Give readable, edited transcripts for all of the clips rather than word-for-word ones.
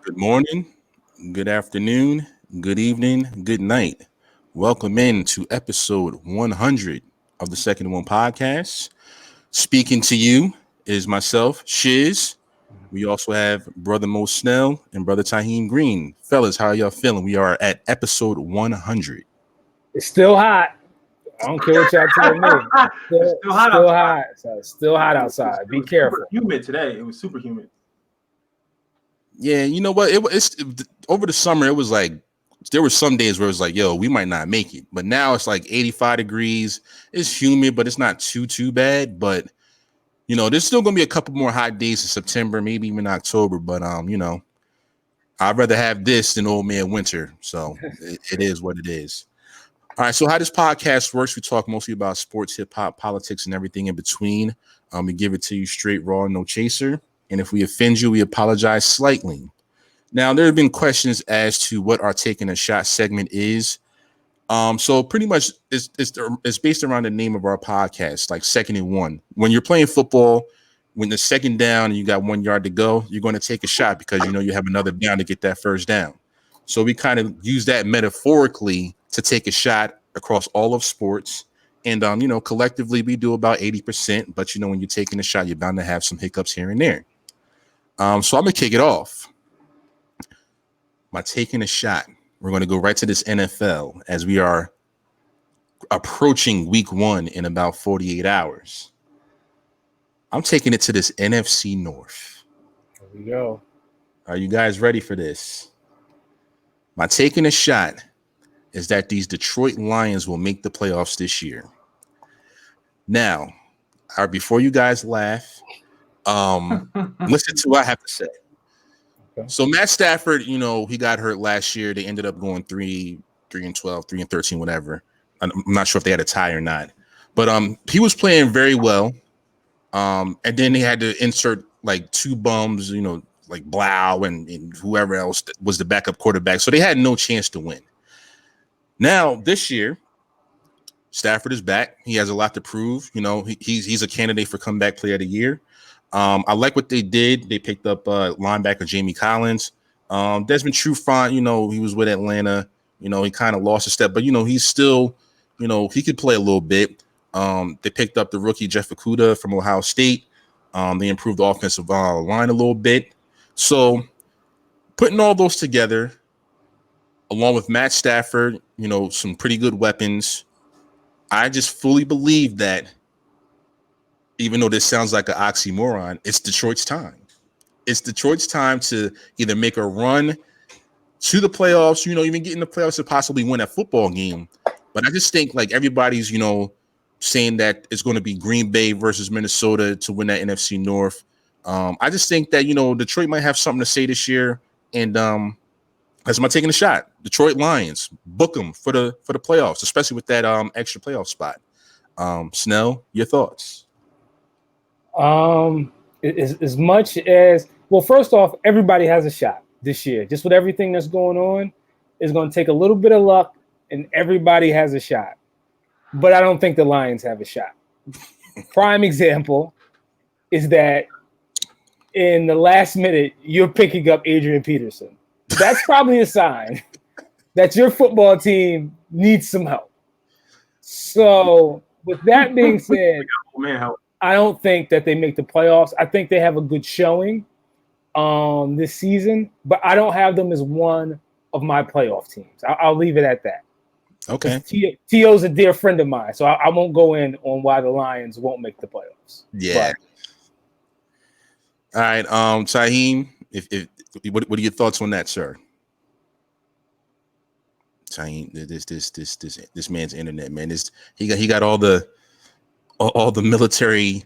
Good morning, good afternoon, good evening, good night. Welcome in to episode 100 of the Second One podcast. Speaking to you is myself, Shiz. We also have Brother Mo Snell and Brother Taheem Green. Fellas, how are y'all feeling? We are at episode 100. It's still hot. I don't care what y'all tell me. It's Still hot outside. So it's still hot outside. Be careful. Super humid today. It was super humid. Yeah, you know what? Over the summer, it was like there were some days where it was like, yo, we might not make it. But now it's like 85 degrees. It's humid, but it's not too bad. But there's still gonna be a couple more hot days in September, maybe even October. But I'd rather have this than old man winter. So it is what it is. All right. So how this podcast works, we talk mostly about sports, hip hop, politics, and everything in between. We give it to you straight, raw, no chaser. And if we offend you, we apologize slightly. Now, there have been questions as to what our taking a shot segment is. So pretty much it's based around the name of our podcast, like second and one. When you're playing football, when the second down and you got 1 yard to go, you're going to take a shot because you have another down to get that first down. So we kind of use that metaphorically to take a shot across all of sports. And collectively we do about 80%. But when you're taking a shot, you're bound to have some hiccups here and there. So I'm gonna kick it off by taking a shot. We're going to go right to this NFL as we are approaching week 1 in about 48 hours. I'm taking it to this NFC North. Here we go. Are you guys ready for this? My taking a shot is that these Detroit Lions will make the playoffs this year. Now, before you guys laugh, listen to what I have to say. Okay. So Matt Stafford, he got hurt last year. They ended up going 3-12, 3-13, whatever. I'm not sure if they had a tie or not, but he was playing very well. And then they had to insert like two bums, like Blau and whoever else was the backup quarterback. So they had no chance to win. Now this year, Stafford is back. He has a lot to prove. He's a candidate for comeback player of the year. I like what they did. They picked up linebacker Jamie Collins. Desmond Trufant, he was with Atlanta. He kind of lost a step, but he's still, he could play a little bit. They picked up the rookie Jeff Okudah from Ohio State. They improved the offensive line a little bit. So putting all those together, along with Matt Stafford, some pretty good weapons, I just fully believe that even though this sounds like an oxymoron, it's Detroit's time. It's Detroit's time to either make a run to the playoffs, even get in the playoffs to possibly win a football game. But I just think like everybody's, saying that it's going to be Green Bay versus Minnesota to win that NFC North. I just think that, Detroit might have something to say this year. And that's my taking a shot. Detroit Lions, book them for the playoffs, especially with that extra playoff spot. Snell, your thoughts? As much as, well, first off, everybody has a shot this year. Just with everything that's going on, it's going to take a little bit of luck, and everybody has a shot. But I don't think the Lions have a shot. Prime example is that in the last minute, you're picking up Adrian Peterson. That's probably a sign that your football team needs some help. So with that being said, I don't think that they make the playoffs. I think they have a good showing this season, but I don't have them as one of my playoff teams. I'll leave it at that. Okay. T.O.'s a dear friend of mine, so I won't go in on why the Lions won't make the playoffs. Yeah. But. All right, Taheem, what are your thoughts on that, sir? Taheem, this man's internet, man. He got all the military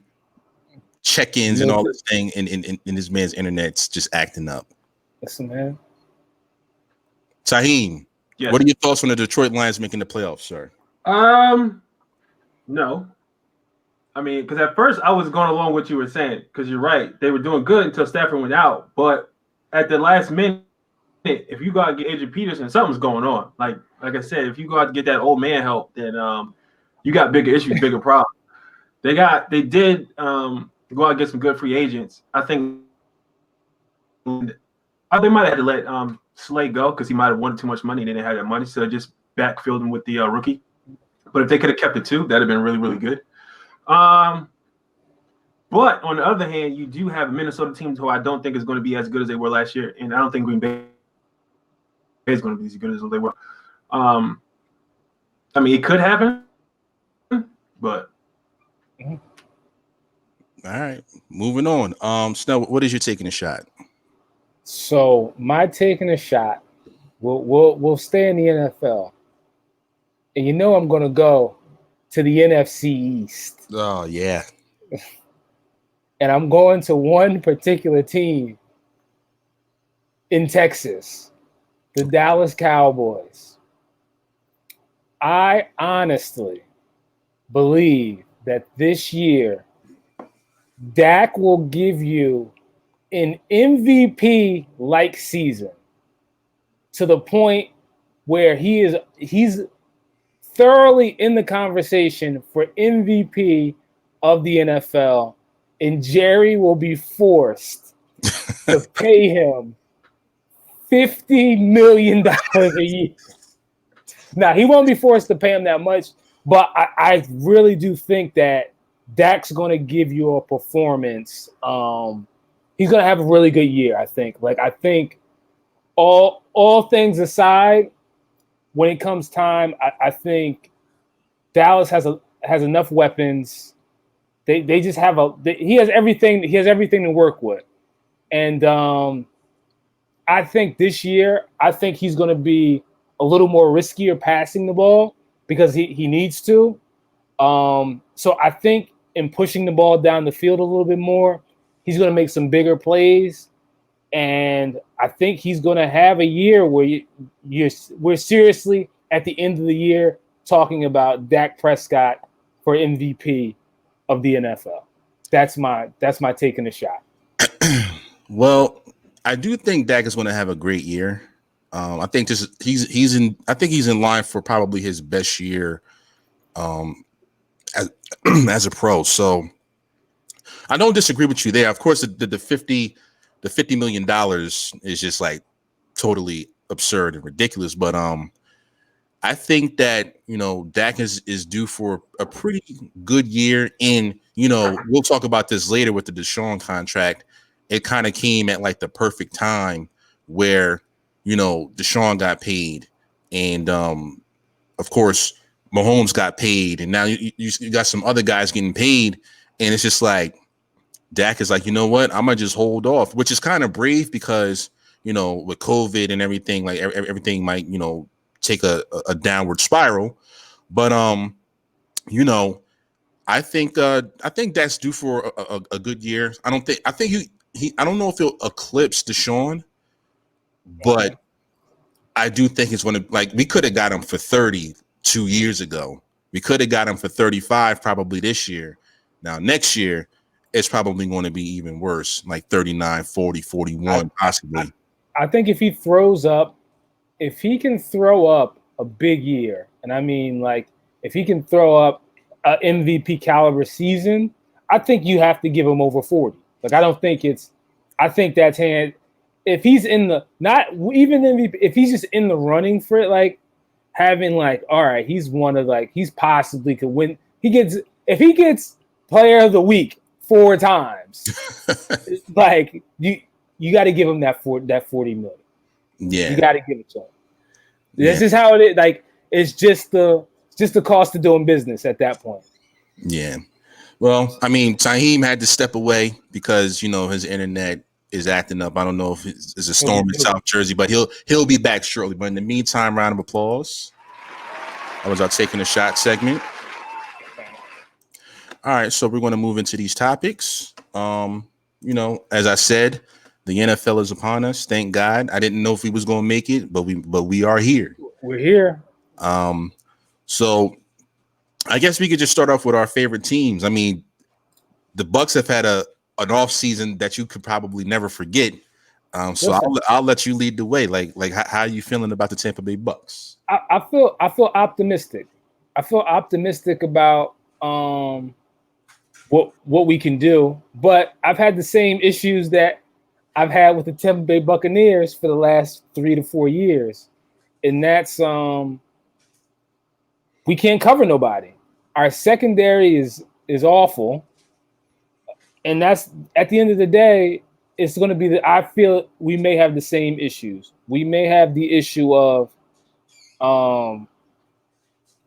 check-ins and all this thing, and this man's internet's just acting up. Listen, man. Taheem, yes. What are your thoughts on the Detroit Lions making the playoffs, sir? No. I mean, because at first I was going along with what you were saying, because you're right. They were doing good until Stafford went out. But at the last minute, if you go out and get Adrian Peterson, something's going on. Like I said, if you go out to get that old man help, then you got bigger issues, bigger problems. They did go out and get some good free agents. I think they might have had to let Slay go because he might have wanted too much money. They didn't have that money, so just backfilled him with the rookie. But if they could have kept it too, that'd have been really, really good. But on the other hand, you do have a Minnesota team who I don't think is going to be as good as they were last year, and I don't think Green Bay is going to be as good as they were. I mean, it could happen, but all right, moving on. Snell, what is your taking a shot? So my taking a shot, we'll stay in the NFL, and you know I'm going to go to the NFC East. Oh yeah. And I'm going to one particular team in Texas, the Dallas Cowboys. I honestly believe that this year, Dak will give you an MVP-like season to the point where he's thoroughly in the conversation for MVP of the NFL. And Jerry will be forced to pay him $50 million a year. Now, he won't be forced to pay him that much, but I really do think that Dak's going to give you a performance. He's going to have a really good year, I think. I think all things aside, when it comes time, I think Dallas has enough weapons. They just have he has everything to work with. And I think this year, he's going to be a little more riskier passing the ball because he needs to. So I think in pushing the ball down the field a little bit more, he's going to make some bigger plays. And I think he's going to have a year where we're seriously at the end of the year talking about Dak Prescott for MVP of the NFL. That's my taking a shot. Well, I do think Dak is going to have a great year. I think he's in line for probably his best year as a pro. So I don't disagree with you there. Of course, the $50 million is just like totally absurd and ridiculous. But I think that Dak is due for a pretty good year. And we'll talk about this later with the Deshaun contract. It kind of came at like the perfect time where Deshaun got paid, and of course Mahomes got paid, and now you got some other guys getting paid, and it's just like Dak is like, you know what, I'm gonna just hold off, which is kind of brave because with COVID and everything, like everything might take a downward spiral, but I think that's due for a good year. I don't know if he'll eclipse Deshaun, but I do think it's going to, like, we could have got him for 30 2 years ago. We could have got him for 35 probably this year. Now, next year, it's probably going to be even worse, like 39, 40, 41, possibly. I think if he can throw up a big year, and I mean, like, if he can throw up an MVP caliber season, I think you have to give him over 40. Like, I think that's hand. If he's in the, not even MVP, if he's just in the running for it, like having like, all right, he's one of like, he's possibly could win. If he gets player of the week 4 times, like you got to give him that 40 million. Yeah. You got to give it to him. This is how it is. Like, it's just the cost of doing business at that point. Yeah. Well, I mean, Taheem had to step away because his internet is acting up. I don't know if it's a storm in South Jersey, but he'll be back shortly. But in the meantime, round of applause. That was our taking a shot segment. All right, so we're going to move into these topics. As I said, the NFL is upon us. Thank God. I didn't know if we was going to make it, but we are here. We're here. So I guess we could just start off with our favorite teams. I mean, the Bucks have had an off season that you could probably never forget. So I'll let you lead the way. Like how are you feeling about the Tampa Bay Bucks? I feel optimistic. I feel optimistic about what we can do, but I've had the same issues that I've had with the Tampa Bay Buccaneers for the last 3 to 4 years. And that's we can't cover nobody. Our secondary is awful. And that's at the end of the day, it's going to be I feel we may have the same issues. We may have the issue of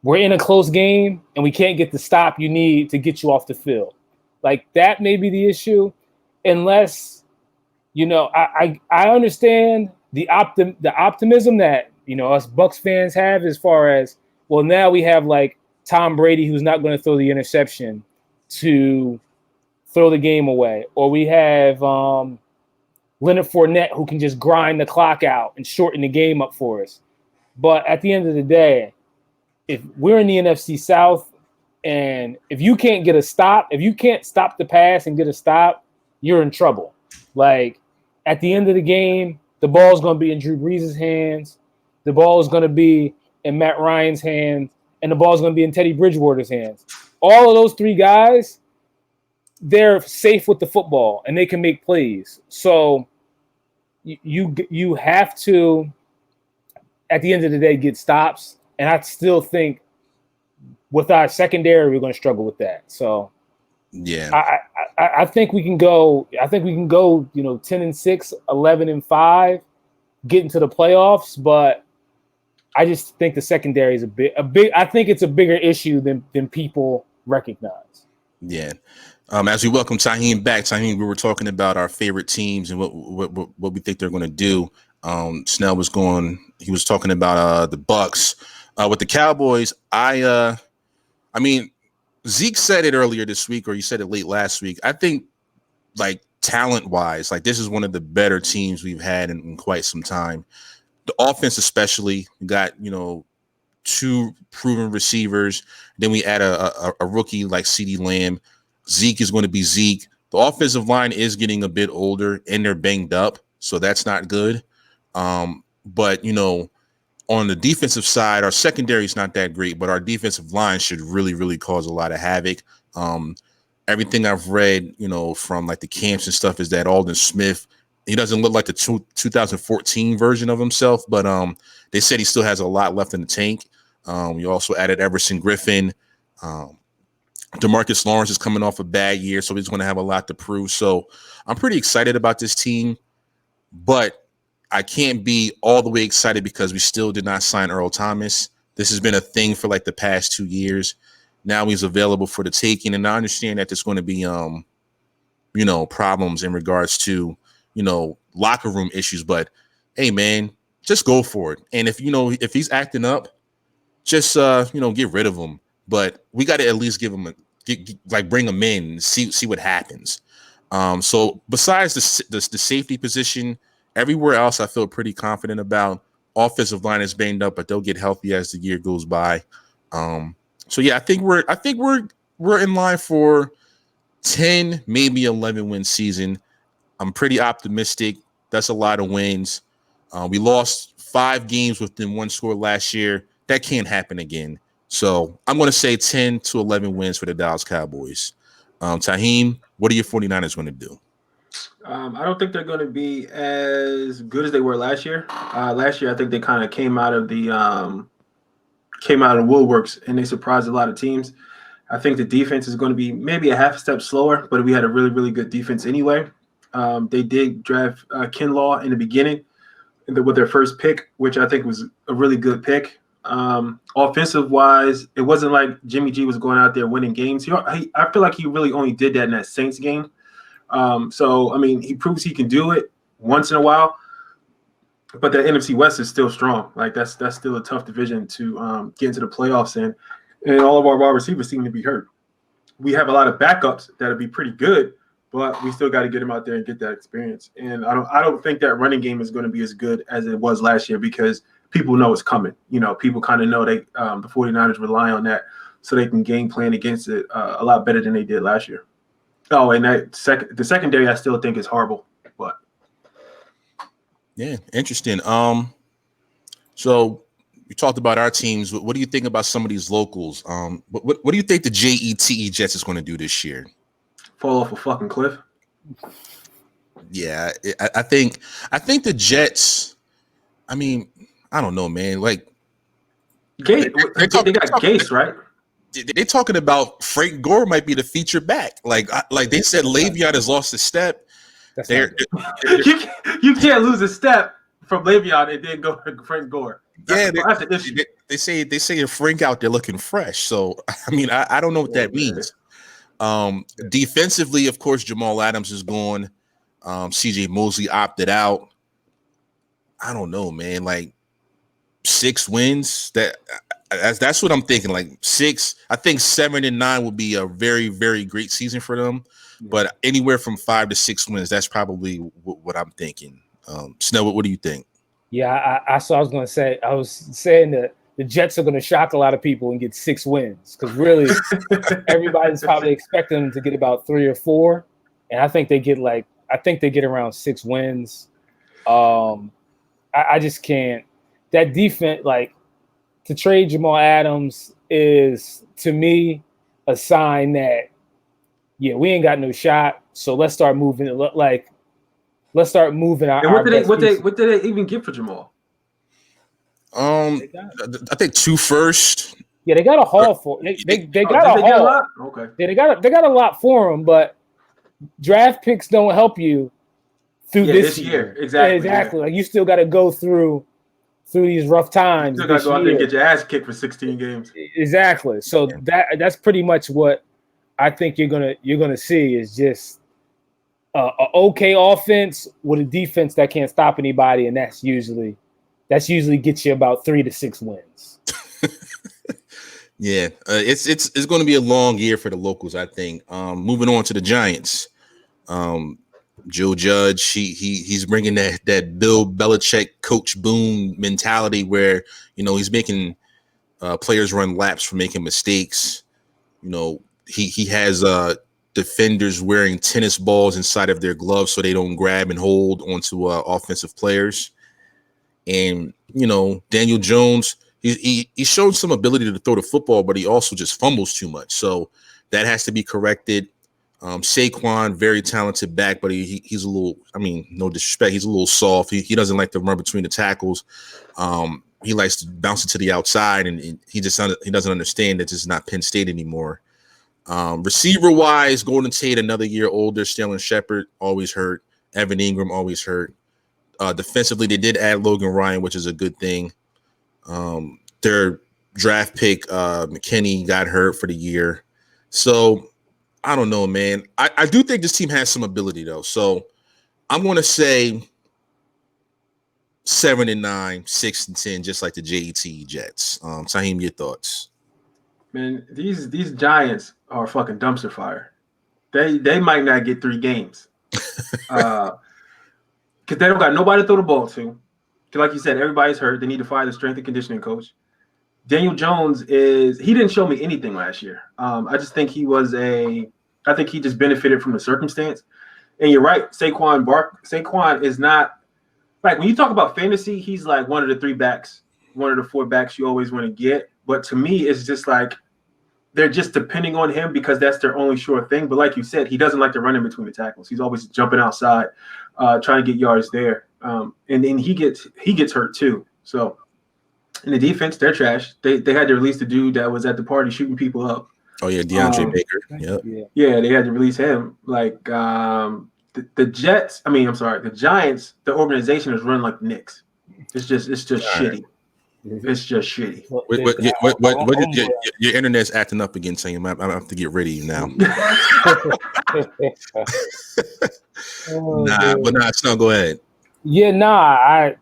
we're in a close game and we can't get the stop you need to get you off the field. Like that may be the issue, unless, I understand the optimism that, us Bucs fans have as far as, well, now we have like Tom Brady, who's not going to throw the interception to throw the game away. Or we have Leonard Fournette, who can just grind the clock out and shorten the game up for us. But at the end of the day, if we're in the NFC South and if you can't get a stop, if you can't stop the pass and get a stop, you're in trouble. Like at the end of the game, the ball is going to be in Drew Brees' hands. The ball is going to be in Matt Ryan's hands, and the ball is going to be in Teddy Bridgewater's hands. All of those three guys, they're safe with the football and they can make plays. So you have to, at the end of the day, get stops. And I still think with our secondary, we're going to struggle with that. So yeah, I think we can go. I think we can go. 10-6, 11-5, get into the playoffs. But I just think the secondary is a big. I think it's a bigger issue than people recognize. Yeah. As we welcome Taheem back, Taheem, we were talking about our favorite teams and what we think they're going to do. Snell was he was talking about the Bucs. With the Cowboys, I mean, Zeke said it earlier this week, or you said it late last week. I think, like, talent-wise, like, this is one of the better teams we've had in quite some time. The offense especially, we got, 2 proven receivers. Then we add a rookie like CeeDee Lamb. Zeke is going to be Zeke. The offensive line is getting a bit older, and they're banged up, so that's not good. But, on the defensive side, our secondary is not that great, but our defensive line should really, really cause a lot of havoc. Everything I've read, from like the camps and stuff is that Aldon Smith, he doesn't look like the 2014 version of himself, but they said he still has a lot left in the tank. We also added Everson Griffin. DeMarcus Lawrence is coming off a bad year, so he's going to have a lot to prove. So I'm pretty excited about this team, but I can't be all the way excited because we still did not sign Earl Thomas. This has been a thing for like the past 2 years. Now he's available for the taking, and I understand that there's going to be, problems in regards to, locker room issues. But hey, man, just go for it. And if he's acting up, just get rid of him. But we got to at least give him bring him in and see what happens. So besides the safety position, everywhere else I feel pretty confident about. Offensive line is banged up, but they'll get healthy as the year goes by. So yeah, I think we're in line for 10, maybe 11 win season. I'm pretty optimistic. That's a lot of wins. We lost 5 games within 1 score last year. That can't happen again. So I'm going to say 10 to 11 wins for the Dallas Cowboys. Taheem, what are your 49ers going to do? I don't think they're going to be as good as they were last year. Last year, I think they kind of came out of the woodworks and they surprised a lot of teams. I think the defense is going to be maybe a half step slower, but we had a really, really good defense anyway. They did draft Kinlaw in the beginning with their first pick, which I think was a really good pick. Offensive wise, it wasn't like Jimmy G was going out there winning games. I feel like he really only did that in that Saints game. So, I mean, he proves he can do it once in a while, but the NFC West is still strong. Like that's still a tough division to get into the playoffs in. And all of our wide receivers seem to be hurt. We have a lot of backups that'll be pretty good, but we still got to get them out there and get that experience. And I don't think that running game is going to be as good as it was last year because people know it's coming. People kind of know the 49ers rely on that so they can game plan against it a lot better than they did last year. Oh, and the secondary I still think is horrible, but yeah, interesting. So we talked about our teams. What do you think about some of these locals? What do you think the JETE Jets is going to do this year? Fall off a fucking cliff. Yeah, I think the Jets. I mean, I don't know, man. Like, They got Gase, right? They're talking about Frank Gore might be the feature back. Like they said, Le'Veon has lost a step. You can't lose a step from Le'Veon and then go to Frank Gore. That's an issue. They say Frank out there looking fresh. So I mean, I don't know what that means. Defensively, of course, Jamal Adams is gone. CJ Mosley opted out. I don't know, man. Like 6 wins. That's what I'm thinking. Like 6. I think 7 and 9 would be a very, very great season for them. Yeah. But anywhere from 5 to 6 wins, that's probably what I'm thinking. Snell, what do you think? Yeah, I was going to say. I was saying that the Jets are going to shock a lot of people and get 6 wins because really everybody's probably expecting them to get about 3 or 4, and I think they get around 6 wins. I just can't. That defense, like, to trade Jamal Adams is, to me, a sign that, yeah, we ain't got no shot. So let's start moving. Let's start moving our. And what did they even get for Jamal? I think 2 firsts. Yeah, they got a haul for. They got a haul. Okay. Yeah, they got a lot for him, but draft picks don't help you through this year. Exactly. Yeah. Like, you still got to go through these rough times. You still got to go out there and get your ass kicked for 16 games. Exactly. So that's pretty much what I think you're gonna see is just a okay offense with a defense that can't stop anybody, and that's usually gets you about 3 to 6 wins. Yeah, it's going to be a long year for the locals, I think. Moving on to the Giants. Joe Judge, he's bringing that Bill Belichick coach boom mentality where, you know, he's making players run laps for making mistakes. You know, he has defenders wearing tennis balls inside of their gloves so they don't grab and hold onto offensive players. And, you know, Daniel Jones, he showed some ability to throw the football, but he also just fumbles too much. So that has to be corrected. Saquon, very talented back, but he's a little, I mean, no disrespect, he's a little soft. He doesn't like to run between the tackles. He likes to bounce it to the outside, and he doesn't understand that this is not Penn State anymore. Receiver-wise, Golden Tate, another year older. Sterling Shepard, always hurt. Evan Ingram, always hurt. Defensively, they did add Logan Ryan, which is a good thing. Their draft pick, McKinney, got hurt for the year. So, I don't know, man. I do think this team has some ability, though. So I'm going to say 7 and 9, 6 and 10, just like the JET Jets. Saheem, your thoughts? Man, these Giants are fucking dumpster fire. They might not get 3 games because they don't got nobody to throw the ball to. Like you said, everybody's hurt. They need to fire the strength and conditioning coach. Daniel Jones he didn't show me anything last year. I just think I think he just benefited from the circumstance. And you're right, Saquon is not, like, when you talk about fantasy, he's like one of the 3 backs, one of the 4 backs you always want to get. But to me, it's just like they're just depending on him because that's their only sure thing. But like you said, he doesn't like to run in between the tackles. He's always jumping outside, trying to get yards there. And then he gets hurt too. So in the defense, they're trash. They had to release the dude that was at the party shooting people up. Oh yeah, DeAndre Baker. Yep. Yeah, they had to release him. Like the Giants, the organization is run like the Knicks. It's just shitty. It's just shitty. Your internet's acting up again, Sam. I have to get rid of you now. No, go ahead. Yeah,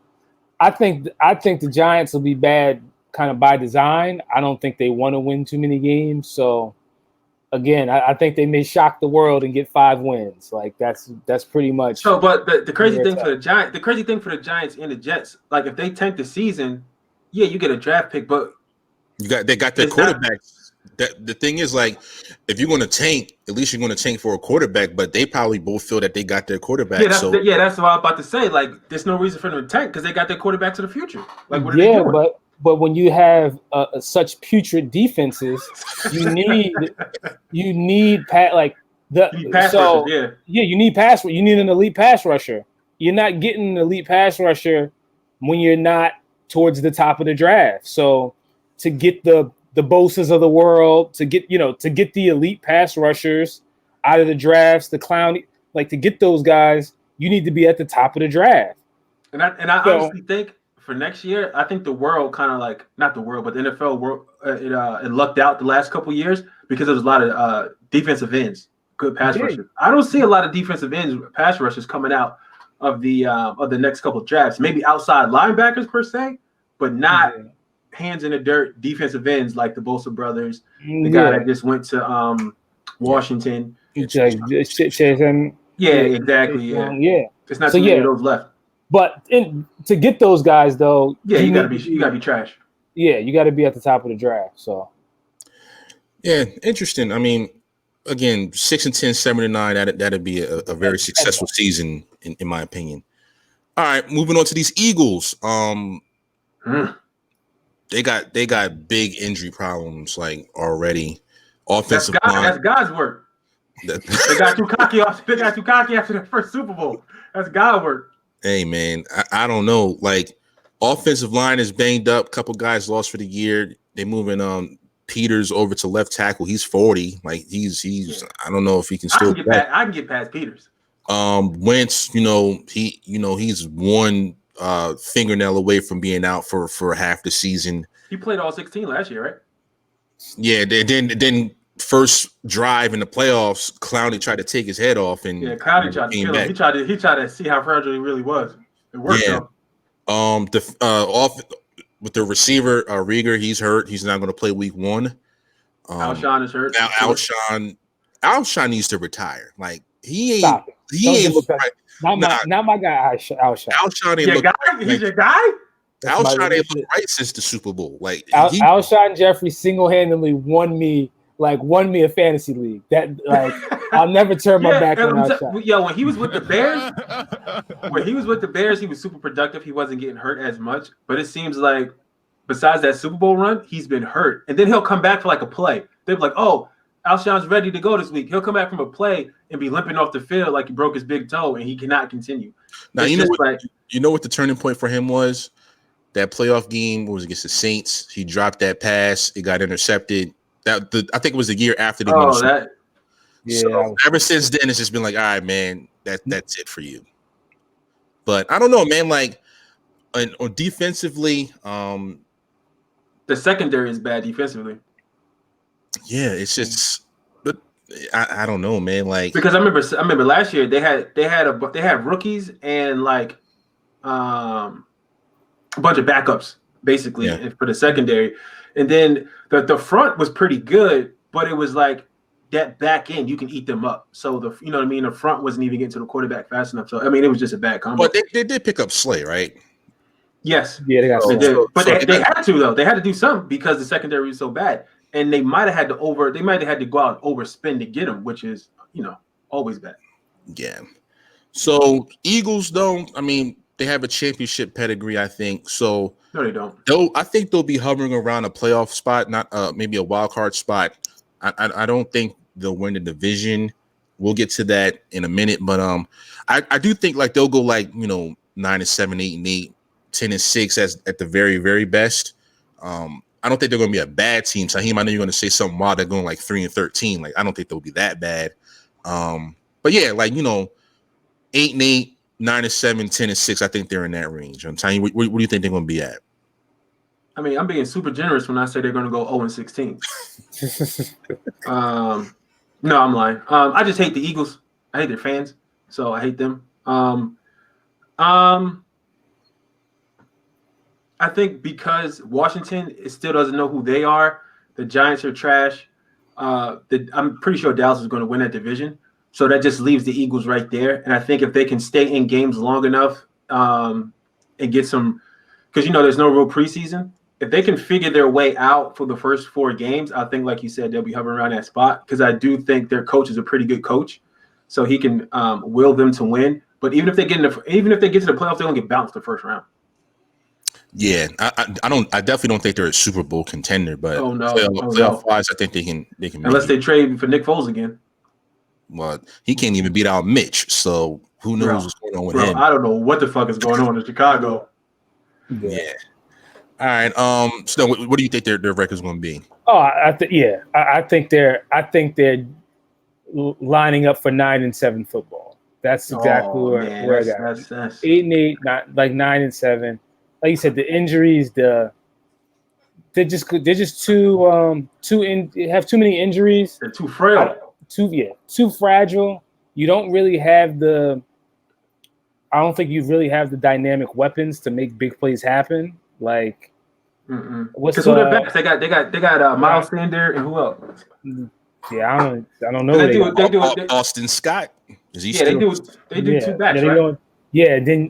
I think the Giants will be bad kind of by design. I don't think they want to win too many games. So again, I think they may shock the world and get 5 wins. Like that's pretty much. So, but the crazy thing for the Giants and the Jets, like if they tank the season, yeah, you get a draft pick, but they got their quarterbacks. The thing is, like, if you're going to tank, at least you're going to tank for a quarterback. But they probably both feel that they got their quarterback. Yeah, that's what I'm about to say. Like, there's no reason for them to tank because they got their quarterback to the future. Like, what are they doing? But when you have such putrid defenses, you need like You need pass rushers, you need pass. You need an elite pass rusher. You're not getting an elite pass rusher when you're not towards the top of the draft. So to get the Bosas of the world, to get the elite pass rushers out of the drafts, the Clowney, like to get those guys, you need to be at the top of the draft. And I honestly think for next year, I think the world kind of like not the world, but the NFL world it lucked out the last couple of years because there was a lot of defensive ends, good pass rushers. I don't see a lot of defensive ends, pass rushers coming out of the next couple of drafts. Maybe outside linebackers per se, but not hands in the dirt defensive ends like the Bosa brothers, the guy that just went to Washington. Yeah, exactly. Yeah. It's not too many of those left. But to get those guys though, you gotta be trash. Yeah, you got to be at the top of the draft. So, yeah, interesting. I mean, again, 6-10, 7-9. That'd be a very successful season in my opinion. All right, moving on to these Eagles. They got big injury problems like already. Offensive line. That's God's work. They got too cocky after their first Super Bowl. That's God work. Hey man, I don't know. Like offensive line is banged up. A couple guys lost for the year. They're moving Peters over to left tackle. He's 40. Like he's I don't know if he can still. I can get past Peters. Wentz, he's one fingernail away from being out for half the season. He played all 16 last year, right? Yeah. Then first drive in the playoffs, Clowney tried to take his head off, and Clowney tried to kill him. He tried to see how fragile he really was. It worked though. Off with the receiver Rieger, he's hurt. He's not going to play week 1. Alshon is hurt. Alshon needs to retire. Like he ain't. Stop it. He ain't. Not my guy. Alshon. Alshon ain't your guy. He's your guy. Alshon ain't looked right since the Super Bowl. Like Alshon Jeffrey single-handedly won me a fantasy league. That I'll never turn my back on Alshon. Yo, when he was with the Bears, he was super productive. He wasn't getting hurt as much. But it seems like besides that Super Bowl run, he's been hurt. And then he'll come back for like a play. They'll be like, oh, Alshon's ready to go this week. He'll come back from a play and be limping off the field like he broke his big toe and he cannot continue. Now you know what the turning point for him was? That playoff game was against the Saints. He dropped that pass. It got intercepted. I think it was the year after they won. So ever since then, it's just been like, all right, man, that's it for you. But I don't know, man. Like, or defensively, the secondary is bad defensively. Yeah, it's just, but I don't know, man. Like, because I remember last year they had rookies and like a bunch of backups basically for the secondary, and then the front was pretty good, but it was like that back end you can eat them up. So the front wasn't even getting to the quarterback fast enough. So I mean, it was just a bad combo. But they did pick up Slay, right? Yes. Yeah, they got. They had to though. They had to do something because the secondary was so bad, and they might have had to go out and overspend to get him, which is always bad. Yeah. So Eagles though, I mean, they have a championship pedigree, I think. So no, they don't. I think they'll be hovering around a playoff spot, not maybe a wild card spot. I don't think they'll win the division. We'll get to that in a minute, but I do think like they'll go like 9-7, 8-8, 10-6 at the very, very best. I don't think they're going to be a bad team. Saheem, I know you're going to say something while they're going like 3-13. Like I don't think they'll be that bad. But yeah, like 8-8, 9-7, 10-6. I think they're in that range. I'm telling you, what do you think they're going to be at? I mean, I'm being super generous when I say they're going to go 0-16. No, I'm lying. I just hate the Eagles. I hate their fans, so I hate them. I think because Washington still doesn't know who they are, the Giants are trash. I'm pretty sure Dallas is going to win that division, so that just leaves the Eagles right there. And I think if they can stay in games long enough and get some, because there's no real preseason. If they can figure their way out for the first 4 games, I think, like you said, they'll be hovering around that spot. Because I do think their coach is a pretty good coach, so he can will them to win. But even if they get to the playoffs, they're gonna get bounced the first round. Yeah, I definitely don't think they're a Super Bowl contender. But playoff wise, I think they can. Unless they trade for Nick Foles again. Well, he can't even beat out Mitch, so who knows what's going on with him? I don't know what the fuck is going on in Chicago. Yeah. All right. So what do you think their record's going to be? Oh, I think they're lining up for 9-7 football. That's exactly where I got. That's 8-8, not like 9-7. Like you said, the injuries, they're just too have too many injuries. They're too frail. Too fragile. You don't really have I don't think you really have the dynamic weapons to make big plays happen. Like, because who their backs? They got Miles Sanders and who else? Yeah, I don't know. Austin Scott. Is he? Yeah, still? They do two backs, right?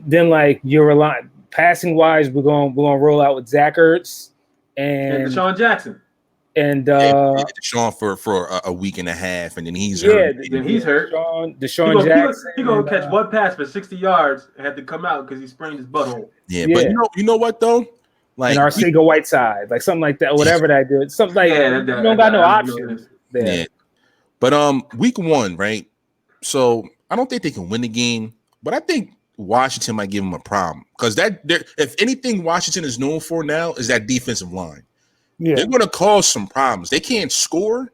Then like you're relying passing wise, we're going to roll out with Zach Ertz and Deshaun Jackson. And Deshaun for a week and a half, and then he's hurt. Then he's hurt. Deshaun Jackson. He gonna catch one pass for 60 yards and had to come out because he sprained his butthole. Yeah, but you know what though? Like Arcega Whiteside, like something like that, whatever that do. It's something like you don't got no options there. Yeah. But week 1, right? So I don't think they can win the game, but I think Washington might give them a problem because if anything Washington is known for now is that defensive line. Yeah. They're going to cause some problems. They can't score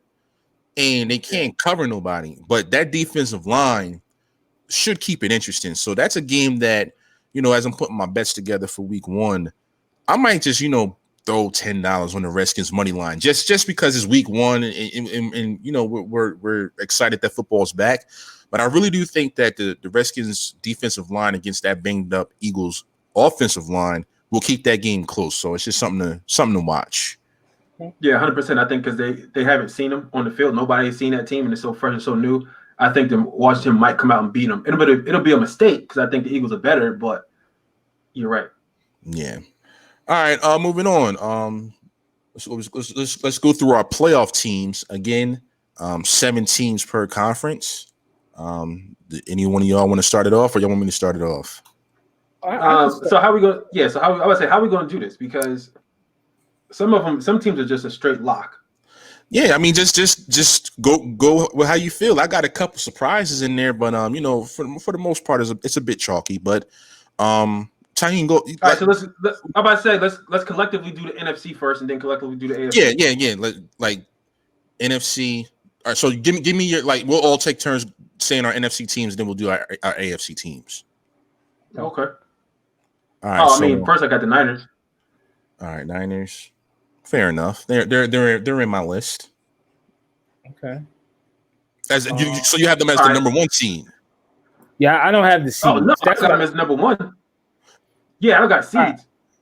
and they can't cover nobody, but that defensive line should keep it interesting. So that's a game that, as I'm putting my bets together for week 1, I might just, throw $10 on the Redskins money line just because it's week 1 and we're excited that football's back. But I really do think that the Redskins defensive line against that banged up Eagles offensive line will keep that game close. So it's just something to watch. Yeah, 100%. I think because they haven't seen them on the field. Nobody has seen that team, and it's so fresh and so new. I think Washington might come out and beat them. It'll be a mistake because I think the Eagles are better, but you're right. Yeah. All right. Moving on. Let's go through our playoff teams again. 7 teams per conference. Any one of y'all want to start it off, or y'all want me to start it off? So how we go? Yeah. So I would say how are we going to do this because some teams are just a straight lock. Yeah, I mean, just go with how you feel. I got a couple surprises in there, but for the most part, it's a bit chalky. But Taheen, go. All right, so let's collectively do the NFC first, and then collectively do the AFC. Yeah. Like NFC. All right, so give me your we'll all take turns saying our NFC teams, then we'll do our AFC teams. Okay. All right. First I got the Niners. All right, Niners. Fair enough. They're in my list. Okay. So you have them as the number 1 team. Yeah, I don't have the seeds. Oh no, I got them as number 1. Yeah, I got seeds. Right.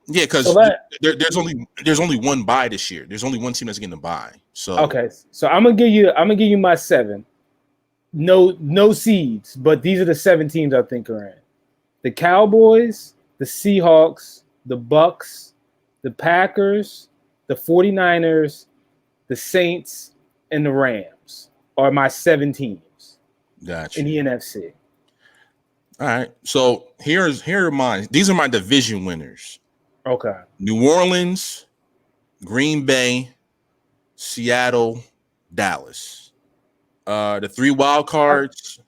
Yeah, because there's only one bye this year. There's only one team that's getting a bye. So okay, so I'm gonna give you my 7. No seeds, but these are the 7 teams I think are in: the Cowboys, the Seahawks, the Bucks, the Packers, the 49ers, the Saints, and the Rams are my 7 teams. Gotcha. In the NFC. All right. So here are mine. These are my division winners. Okay. New Orleans, Green Bay, Seattle, Dallas. The 3 wild cards: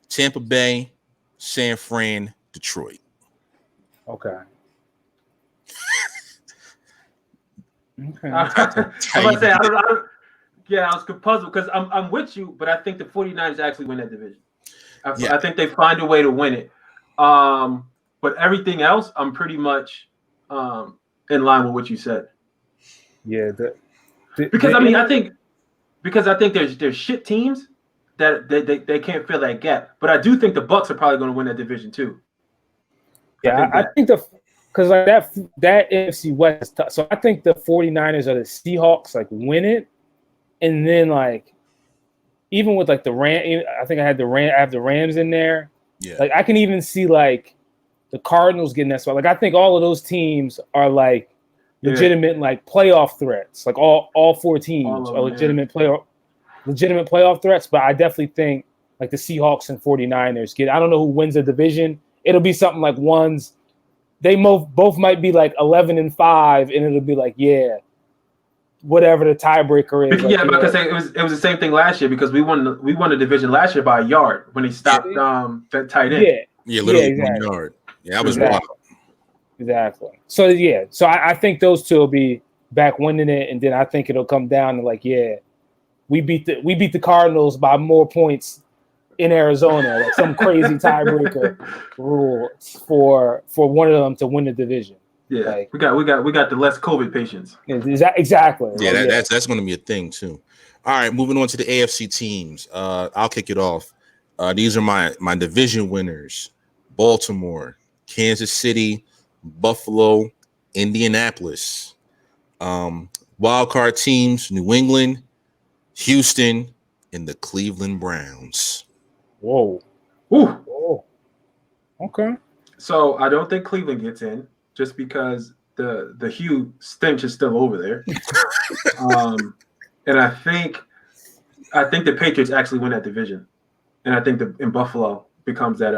Tampa Bay, San Fran, Detroit. Okay. Okay. I was puzzled because I'm with you, but I think the 49ers actually win that division. I think they find a way to win it. But everything else, I'm pretty much in line with what you said. Yeah. I think there's shit teams that they can't fill that gap. But I do think the Bucks are probably going to win that division too. Yeah, I think because that NFC West is tough. So I think the 49ers or the Seahawks win it, and then even with the Ram, I think I have the Rams in there. Yeah, I can even see the Cardinals getting that spot. I think all of those teams are legitimate playoff threats. All 4 teams are legitimate playoff threats. But I definitely think the Seahawks and 49ers get. I don't know who wins the division. It'll be something ones. They both might be 11-5, and it'll be whatever the tiebreaker is. Yeah, because it was the same thing last year because we won the division last year by a yard when he stopped that tight end. Yeah, literally exactly. 1 yard. Yeah, that was wild. Exactly. So I think those two will be back winning it, and then I think it'll come down to like, we beat the Cardinals by more points in Arizona, like some crazy tiebreaker rule for one of them to win the division. Yeah, like, we got the less COVID patients. Exactly. Yeah, that's going to be a thing too. All right, moving on to the AFC teams. I'll kick it off. These are my division winners: Baltimore, Kansas City, Buffalo, Indianapolis. Wild card teams: New England, Houston, and the Cleveland Browns. Whoa. Ooh. Whoa. Okay. So I don't think Cleveland gets in just because the Hugh stench is still over there. And I think the Patriots actually win that division. And I think in Buffalo becomes that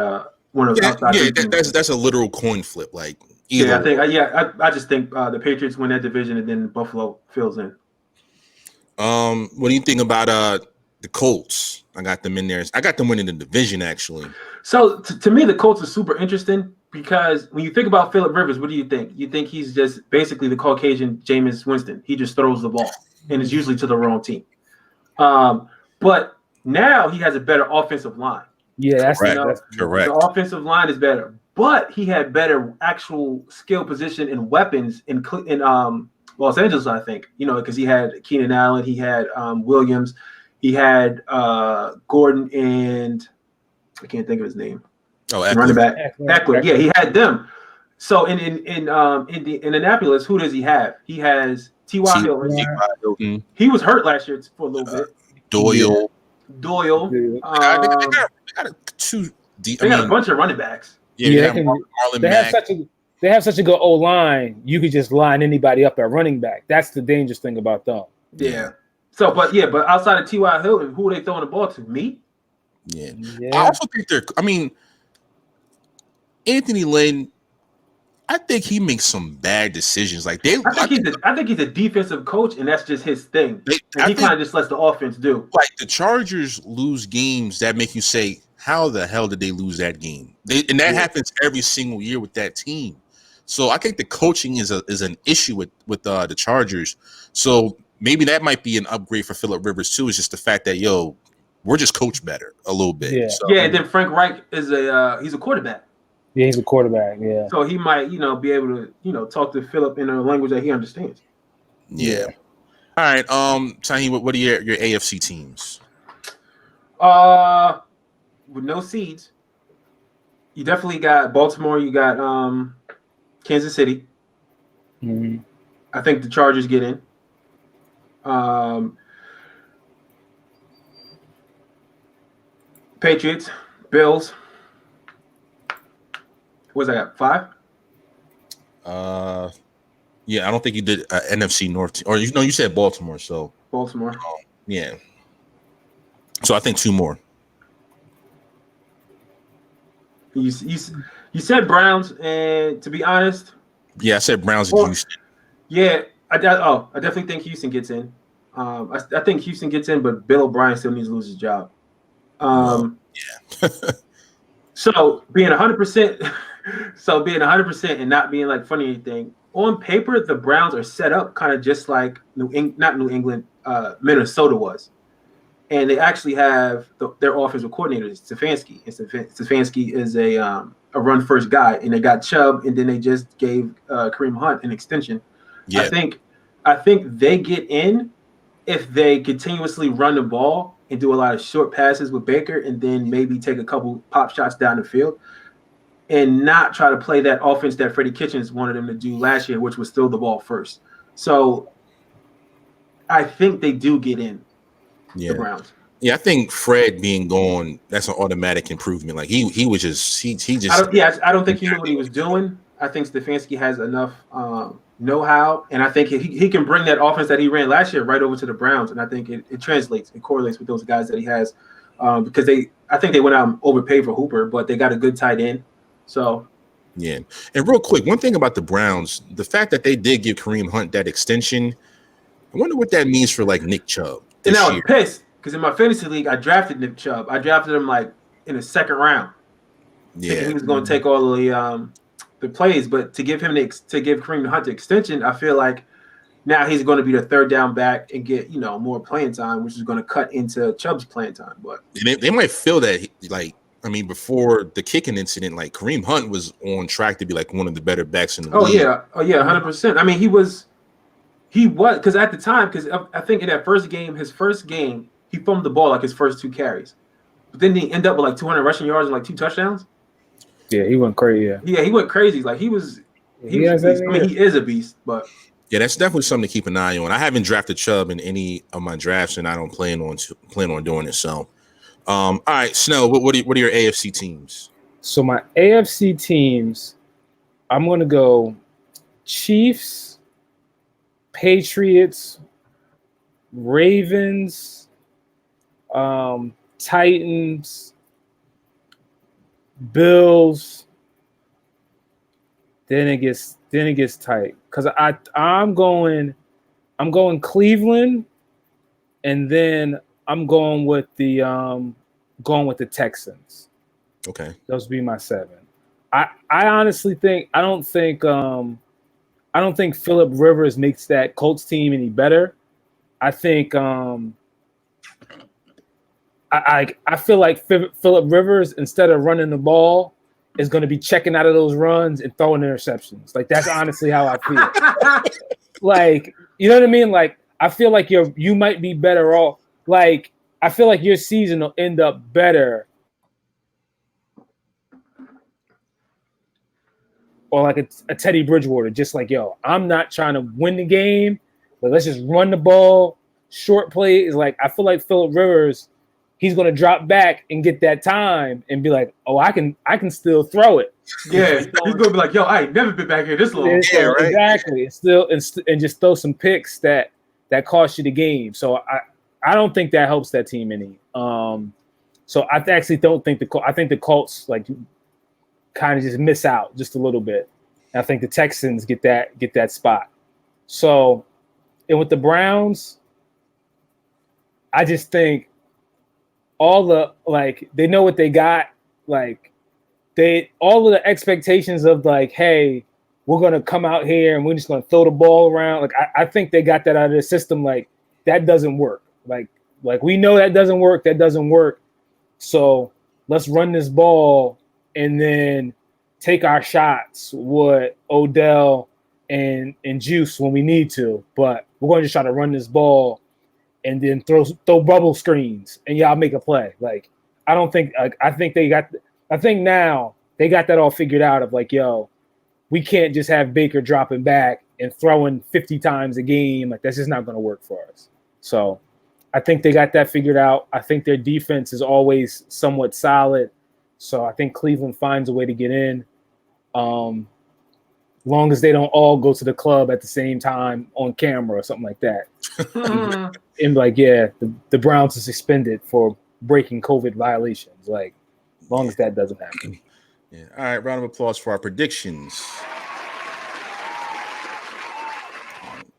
one of the outside. Yeah, that's a literal coin flip. Like either. I just think the Patriots win that division and then Buffalo fills in. What do you think about the Colts? I got them in there. I got them winning the division actually. So to me, the Colts are super interesting because when you think about Phillip Rivers, what do you think? You think he's just basically the Caucasian Jameis Winston. He just throws the ball and it's usually to the wrong team. But now he has a better offensive line. Yeah, that's correct. The offensive line is better, but he had better actual skill position and weapons in Los Angeles, I think. Because he had Keenan Allen, he had Williams, he had Gordon, and I can't think of his name. Oh, Eckler. Running back Eckler. Yeah, he had them. So in Indianapolis, who does he have? He has T.Y. Hilton. He was hurt last year for a little bit. Doyle. They got a bunch of running backs. Yeah, they have such a good O line. You could just line anybody up at running back. That's the dangerous thing about them. Yeah. So, but outside of T.Y. Hilton, who are they throwing the ball to? Me? Yeah. I also think Anthony Lynn, I think he makes some bad decisions. Like I think he's a defensive coach, and that's just his thing. He kind of just lets the offense do. Like the Chargers lose games that make you say, "How the hell did they lose that game?" And that happens every single year with that team. So I think the coaching is an issue with the Chargers. So maybe that might be an upgrade for Phillip Rivers too. It's just the fact that we're just coached better a little bit. Yeah. So, and then Frank Reich is he's a quarterback. Yeah, he's a quarterback. Yeah. So he might, be able to, talk to Phillip in a language that he understands. Yeah. All right. Tahim, what are your AFC teams? With no seeds, you definitely got Baltimore. You got Kansas City. Mm-hmm. I think the Chargers get in. Patriots, Bills. What's that? 5? Yeah, I don't think you did NFC North, or you said Baltimore. So Baltimore. Yeah. So I think 2 more. You said Browns, and to be honest, yeah, I said Browns and Houston. Yeah, I definitely think Houston gets in. I think Houston gets in, but Bill O'Brien still needs to lose his job. Yeah. So being 100%, and not being like funny or anything, on paper the Browns are set up kind of just like not New England, Minnesota was, and they actually have their offensive coordinator is Stefanski. And Stefanski is a run first guy, and they got Chubb, and then they just gave Kareem Hunt an extension. Yeah. I think they get in if they continuously run the ball and do a lot of short passes with Baker, and then maybe take a couple pop shots down the field, and not try to play that offense that Freddie Kitchens wanted them to do last year, which was throw the ball first. So I think they do get in. Yeah. The Browns. Yeah, I think Fred being gone, that's an automatic improvement. Like he was just he just. I don't think he knew what he was doing. I think Stefanski has enough know-how, and I think he can bring that offense that he ran last year right over to the Browns, and I think it translates, it correlates with those guys that he has, because I think they went out and overpaid for Hooper, but they got a good tight end. So yeah, and real quick, one thing about the Browns, the fact that they did give Kareem Hunt that extension, I wonder what that means for like Nick Chubb And this I was year. pissed because in my fantasy league, I drafted Nick Chubb. I drafted him like in the second round, thinking he was going to take all the plays. But to give Kareem Hunt the extension, I feel like now he's going to be the third down back and get more playing time, which is going to cut into Chubb's playing time. But they might feel that before the kicking incident, like Kareem Hunt was on track to be like one of the better backs in the league. Oh yeah, 100%. I mean, he was because at the time, because I think in that his first game, he fumbled the ball like his first 2 carries, but then he ended up with like 200 rushing yards and like 2 touchdowns. Yeah, he went crazy. Yeah, he went crazy. Like he was a beast. I mean, he is a beast, but yeah, that's definitely something to keep an eye on. I haven't drafted Chubb in any of my drafts, and I don't plan on doing it. So, all right, Snell, what are your AFC teams? So my AFC teams, I'm gonna go Chiefs, Patriots, Ravens, Titans, Bills. Then it gets tight because I'm going Cleveland, and then I'm going with the Texans. Okay, those would be my 7. I honestly think I don't think Phillip Rivers makes that Colts team any better. I think I feel like Phillip Rivers, instead of running the ball, is going to be checking out of those runs and throwing interceptions. Like that's honestly how I feel. Like, you know what I mean? Like I feel like you might be better off. Like I feel like your season will end up better, or like a Teddy Bridgewater, just like, yo, I'm not trying to win the game, but let's just run the ball. Short play is like, I feel like Phillip Rivers, he's going to drop back and get that time and be like, oh, I can still throw it. Yeah, he's going to be like, yo, I ain't never been back here this long. Yeah, right. Exactly. And just throw some picks that cost you the game. So I don't think that helps that team any. So I actually don't think I think the Colts like kind of just miss out just a little bit. And I think the Texans get that spot. So, and with the Browns, I just think all the they know what they got. Like all of the expectations of like, hey, we're gonna come out here and we're just gonna throw the ball around. Like I think they got that out of their system. Like that doesn't work. Like we know that doesn't work. That doesn't work. So let's run this ball and then take our shots with Odell and Juice when we need to. But we're going to just try to run this ball and then throw bubble screens and y'all make a play. Like I don't think I think now they got that all figured out of like, yo, we can't just have Baker dropping back and throwing 50 times a game. Like that's just not going to work for us. So I think they got that figured out. I think their defense is always somewhat solid. So I think Cleveland finds a way to get in. Long as they don't all go to the club at the same time on camera or something like that. And like, yeah, the Browns are suspended for breaking COVID violations. Like, as long as that doesn't happen. Yeah. All right. Round of applause for our predictions.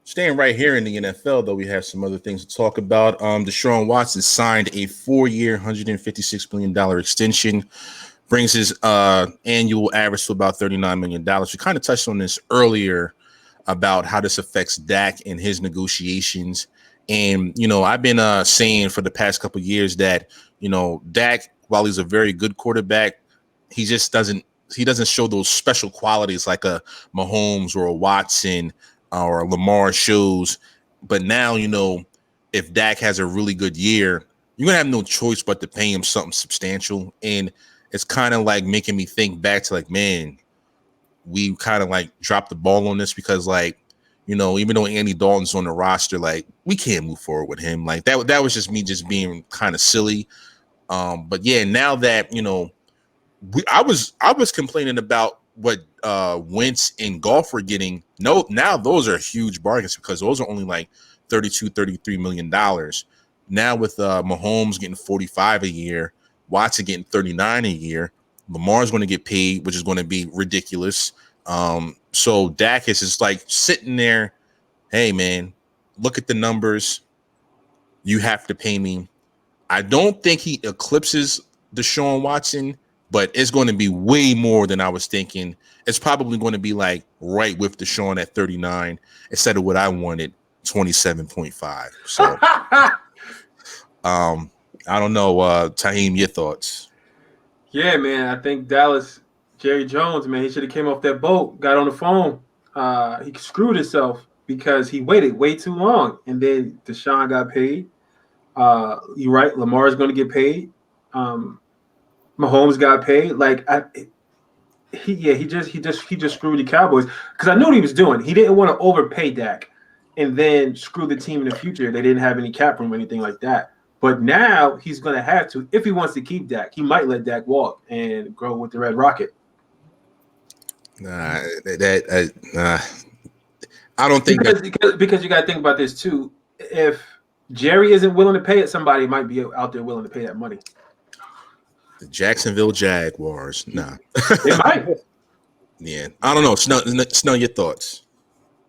Staying right here in the NFL, though, we have some other things to talk about. Deshaun Watson signed a 4-year, $156 million extension, brings his annual average to about $39 million. We kind of touched on this earlier about how this affects Dak and his negotiations. And, I've been saying for the past couple of years that, Dak, while he's a very good quarterback, he just doesn't show those special qualities like a Mahomes or a Watson or Lamar shows. But now, if Dak has a really good year, you're going to have no choice but to pay him something substantial. And it's kind of like making me think back to like, man, we kind of like dropped the ball on this because even though Andy Dalton's on the roster, like we can't move forward with him. Like that was just me just being kind of silly. But yeah, now that, I was complaining about what Wentz and Goff were getting. No, now those are huge bargains because those are only like $33 million. Now with Mahomes getting 45 a year, Watson getting 39 a year, Lamar's going to get paid, which is going to be ridiculous. So Dak is just like sitting there. Hey man, look at the numbers. You have to pay me. I don't think he eclipses Deshaun Watson, but it's going to be way more than I was thinking. It's probably going to be like right with Deshaun at 39 instead of what I wanted, 27.5. So, I don't know, Taheem, your thoughts? Yeah, man. I think Dallas, Jerry Jones, man, he should have came off that boat, got on the phone. He screwed himself because he waited way too long, and then Deshaun got paid. You're right. Lamar is going to get paid. Mahomes got paid. Like he just screwed the Cowboys because I knew what he was doing. He didn't want to overpay Dak and then screw the team in the future. They didn't have any cap room or anything like that. But now he's going to have to, if he wants to keep Dak, he might let Dak walk and grow with the Red Rocket. I don't think because you got to think about this too. If Jerry isn't willing to pay it, somebody might be out there willing to pay that money. The Jacksonville Jaguars, nah. They might. Yeah, I don't know. Snell, your thoughts?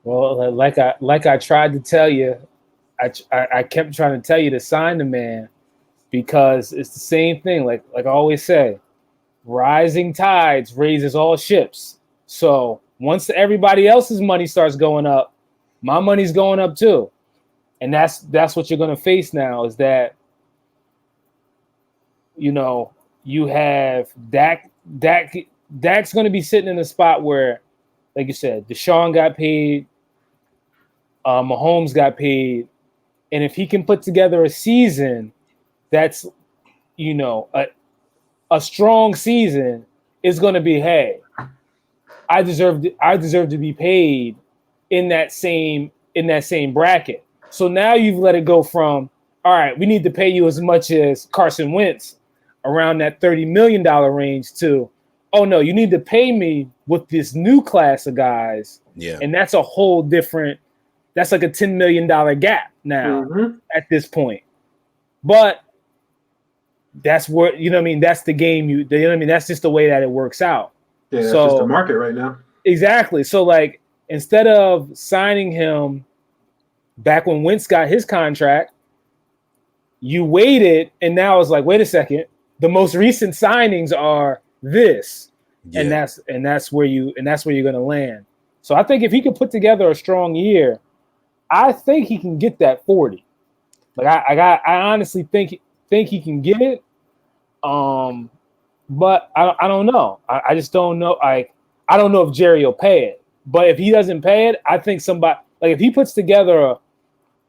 Well, like I tried to tell you, I kept trying to tell you to sign the man because it's the same thing. Like I always say, rising tides raises all ships. So once everybody else's money starts going up, my money's going up too. And that's what you're going to face now is that, you know, you have Dak's going to be sitting in a spot where, like you said, Deshaun got paid, Mahomes got paid. And if he can put together a season that's, you know, a strong season, it's going to be, hey, I deserve to be paid in that same bracket. So now you've let it go from, all right, we need to pay you as much as Carson Wentz around that $30 million range to, oh no, you need to pay me with this new class of guys. Yeah. And that's a whole different, that's like a $10 million gap now at this point. But that's where, you know what I mean? That's the game you know what I mean? That's just the way that it works out. Yeah, that's just the market right now. Exactly. So like, instead of signing him back when Wentz got his contract, you waited, and now it's like, wait a second, the most recent signings are this, and that's where you're going to land. So I think if he could put together a strong year, I think he can get that 40. Like I honestly think he can get it. But I don't know. I just don't know. I don't know if Jerry will pay it. But if he doesn't pay it, I think somebody, like if he puts together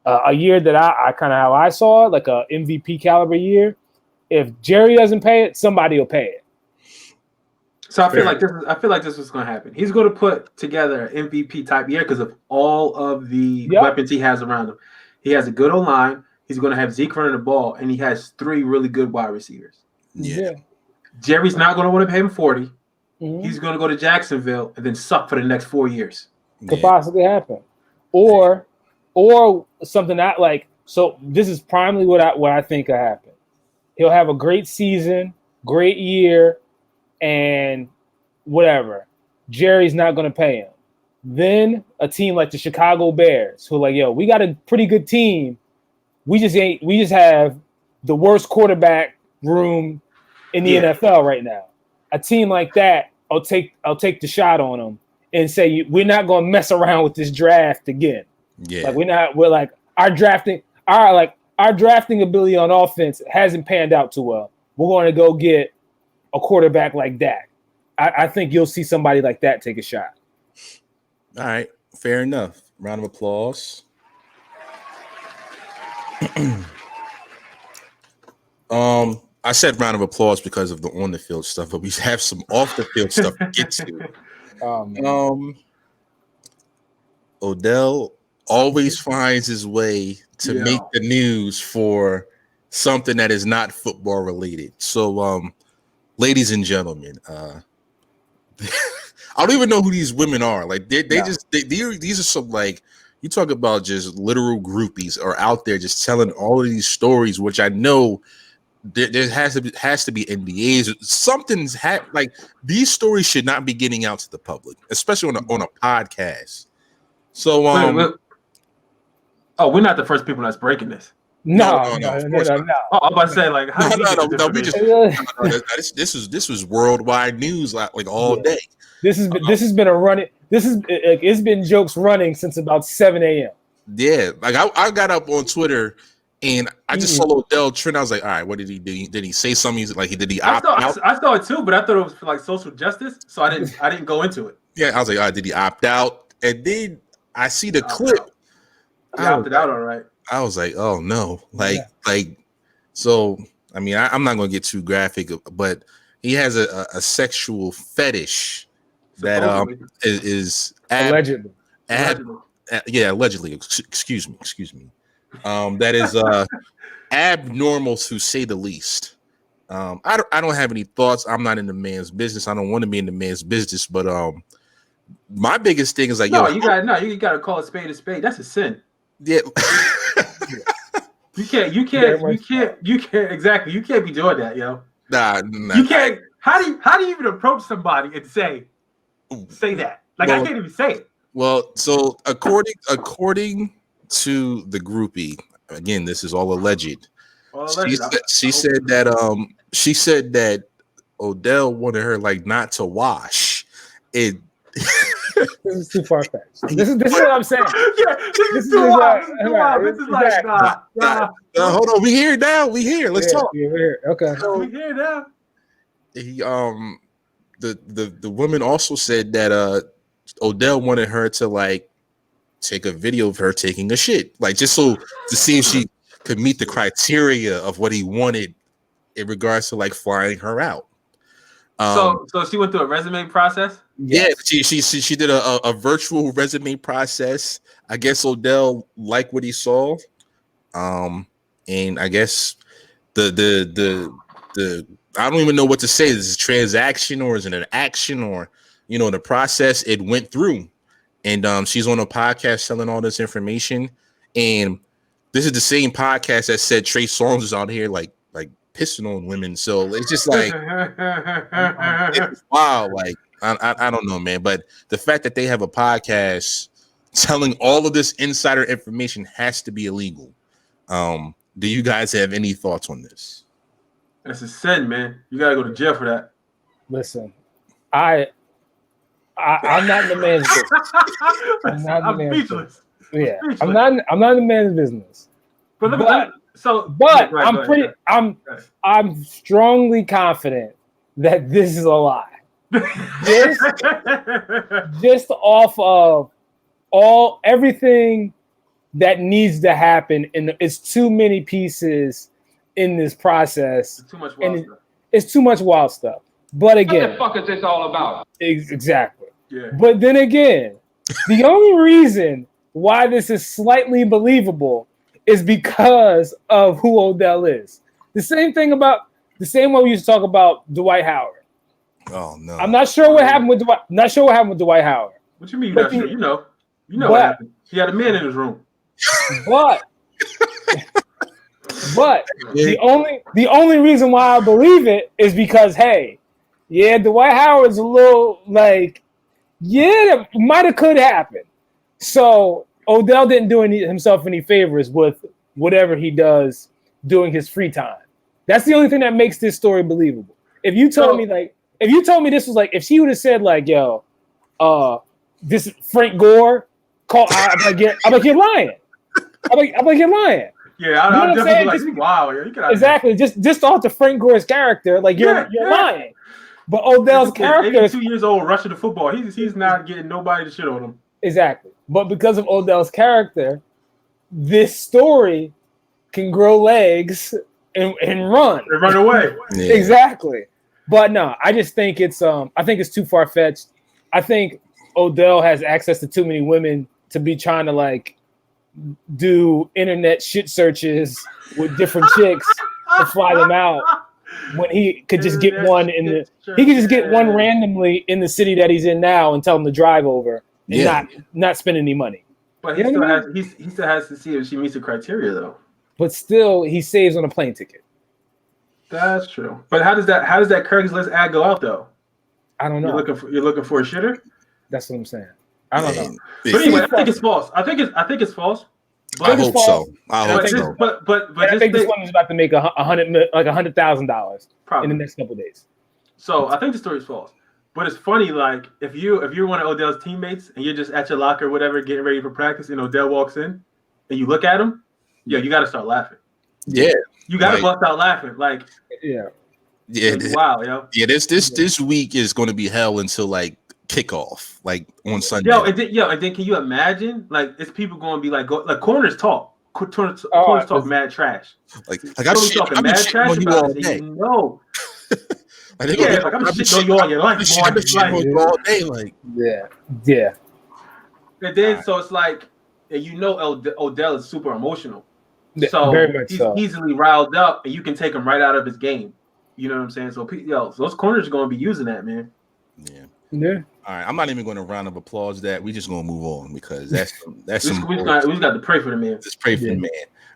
a year that I kind of how I saw it, like a MVP caliber year, if Jerry doesn't pay it, somebody will pay it. So I feel like this is going to happen. He's going to put together an MVP type year because of all of the weapons he has around him. He has a good O-line. He's going to have Zeke running the ball, and he has 3 really good wide receivers. Yeah. Jerry's not going to want to pay him 40. He's going to go to Jacksonville and then suck for the next 4 years. Could possibly happen, or something that like. So this is primarily what I think could happen. He'll have a great season, great year, and whatever. Jerry's not going to pay him. Then a team like the Chicago Bears, who are like, yo, we got a pretty good team. We just have the worst quarterback room in the NFL right now. A team like that, I'll take the shot on them and say we're not going to mess around with this draft again. Yeah, like we're like our drafting ability on offense hasn't panned out too well. We're going to go get a quarterback like that. I think you'll see somebody like that take a shot. All right, fair enough. Round of applause. I said round of applause because of the on the field stuff, but we have some off the field stuff to get to. Odell always finds his way to make the news for something that is not football related. So, ladies and gentlemen, I don't even know who these women are. Like these are some, like, you talk about just literal groupies are out there just telling all of these stories, which I know there has to be NDAs. Something's like these stories should not be getting out to the public, especially on a podcast. So Oh, we're not the first people that's breaking this. No. Of course not. Oh, I'm about to say like, how No, we just this was worldwide news like all day. This has been a running. It's been jokes running since about 7 a.m. Yeah, like I got up on Twitter and I just saw Odell trend. I was like, all right, what did he do? Did he say something? Did he opt out? I saw it too, but I thought it was for like social justice, so I didn't go into it. Yeah, I was like, all right, did he opt out? And then I see the clip. He opted out, all right. I was like, oh no, so. I mean, I'm not gonna get too graphic, but he has a sexual fetish that is Allegedly. Allegedly. Excuse me. That is abnormal to say the least. I don't have any thoughts. I'm not in the man's business. I don't want to be in the man's business. But my biggest thing is like, you gotta call a spade a spade. That's a sin. Yeah. You can't exactly. You can't be doing that, yo. Nah. You can't. How do you even approach somebody and say that? Like, I can't even say it. Well, so according to the groupie, again, this is all alleged. She said that Odell wanted her like not to wash it. This is too far fetched. This is what I'm saying. Yeah, this is too wild. This is like nah. Hold on, we here now. We here. Let's talk. Yeah, we're here. Okay. So we here now. He the woman also said that Odell wanted her to like take a video of her taking a shit, like just so to see if she could meet the criteria of what he wanted in regards to like flying her out. So she went through a resume process. Yeah, she did a virtual resume process. I guess Odell liked what he saw, and I guess the I don't even know what to say. Is this a transaction or is it an action or the process? It went through, and she's on a podcast selling all this information. And this is the same podcast that said Trey Songz is out here like pissing on women. So it's just like it's wild. Like I don't know, man. But the fact that they have a podcast telling all of this insider information has to be illegal. Do you guys have any thoughts on this? That's a sin, man. You gotta go to jail for that. Listen, I'm not in the man's business. I'm speechless. Yeah, I'm not in the man's business. But I'm strongly confident that this is a lie. Just off of everything that needs to happen, and it's too many pieces in this process. It's too much wild stuff. It's too much wild stuff. But again, what the fuck is this all about? Exactly. Yeah. But then again, the only reason why this is slightly believable is because of who Odell is. The same way we used to talk about Dwight Howard. Oh no. I'm not sure what happened with Dwight. Not sure what happened with Dwight Howard. What you mean? Sure? You know what happened. He had a man in his room. But the only reason why I believe it is because Dwight Howard's a little that might have could happen. So Odell didn't do himself any favors with whatever he does during his free time. That's the only thing that makes this story believable. If you told me this was if she would have said this is Frank Gore, I'm like you're lying. I'm like you're lying. Yeah, I'm definitely wow. Exactly. Just off the Frank Gore's character, you're lying. But Odell's character, 82 years old, rushing the football. He's not getting nobody to shit on him. Exactly. But because of Odell's character, this story can grow legs and run. And run away. Yeah. Exactly. But no, I just think it's too far fetched. I think Odell has access to too many women to be trying to do internet shit searches with different chicks to fly them out when he could just get one one randomly in the city that he's in now and tell him to drive over and not spend any money. But he still has to see if she meets the criteria though. But still, he saves on a plane ticket. That's true. But how does that Craigslist ad go out though? I don't know. You're looking for a shitter? That's what I'm saying. I don't know. But anyway, I think it's false. I think it's false. I hope so. I hope But so. just, but I just think this think, one is about to make $100,000 in probably. the next couple of days. So I think the story's false. But it's funny, like if you're one of Odell's teammates and you're just at your locker or whatever, getting ready for practice, and Odell walks in and you look at him, you got to start laughing. Yeah, You got to like, bust out laughing. Like, Yeah. wow, yo. Yeah, this week is going to be hell until like kickoff, like on Sunday. And then can you imagine? Like, it's people going to be like, corners talk. Corners talk mad trash. Like I've I've talking been mad shitting trash on you about all this. day. I've been shitting on you all your life, boy. I've been shitting on you all day, like Yeah. And then so it's like, and Odell is super emotional. So very much he's so. easily riled up, and you can take him right out of his game. You know what I'm saying? So those corners are going to be using that, man. Yeah. All right, I'm not even going to round of applause that. We just going to move on because that's some. We just got to pray for the man. Just pray for the man.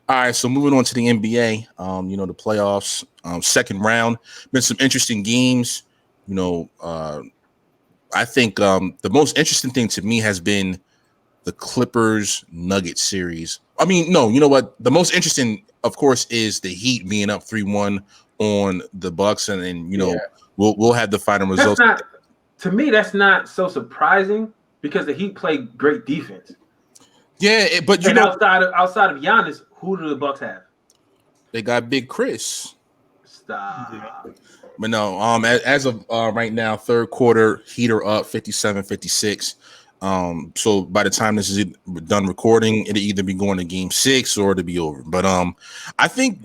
All right, so moving on to the NBA. The playoffs, second round. Been some interesting games. I think the most interesting thing to me has been the Clippers Nuggets series. I mean, no, you know what? The most interesting, of course, is the Heat being up 3-1 on the Bucks, and we'll have the final results. To me, that's not so surprising because the Heat play great defense. Yeah, but outside of Giannis, who do the Bucks have? They got Big Chris. Stop. Yeah. But no, as of right now, third quarter, Heat are up 57-56. So by the time this is done recording, it'll either be going to game 6 or it'll be over. But I think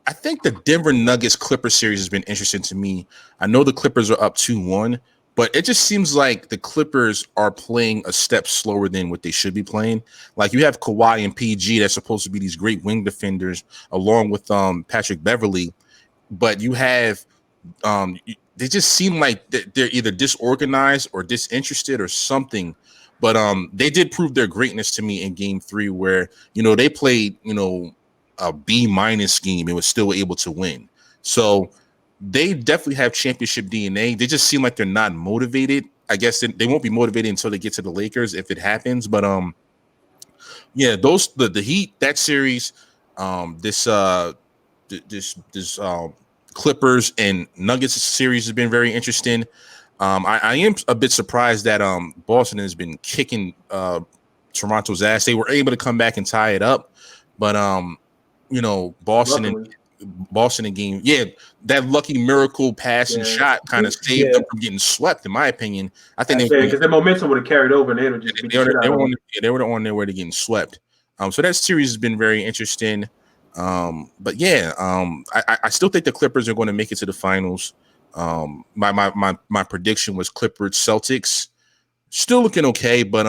the Denver Nuggets Clippers series has been interesting to me. I know the Clippers are up 2-1, but it just seems like the Clippers are playing a step slower than what they should be playing. Like you have Kawhi and PG that's supposed to be these great wing defenders along with Patrick Beverly, but you have they just seem like they're either disorganized or disinterested or something. But they did prove their greatness to me in game 3 where, they played, a B- scheme and was still able to win. So they definitely have championship DNA. They just seem like they're not motivated. I guess they won't be motivated until they get to the Lakers if it happens. But the Heat, that series, this Clippers and Nuggets series has been very interesting. I am a bit surprised that Boston has been kicking Toronto's ass. They were able to come back and tie it up, but Boston in game, that lucky miracle pass and shot kind of saved them from getting swept. In my opinion, I think because the momentum would have carried over and they would just they were on their way to getting swept. So that series has been very interesting. But I still think the Clippers are going to make it to the finals. My prediction was Clippers Celtics, still looking okay, but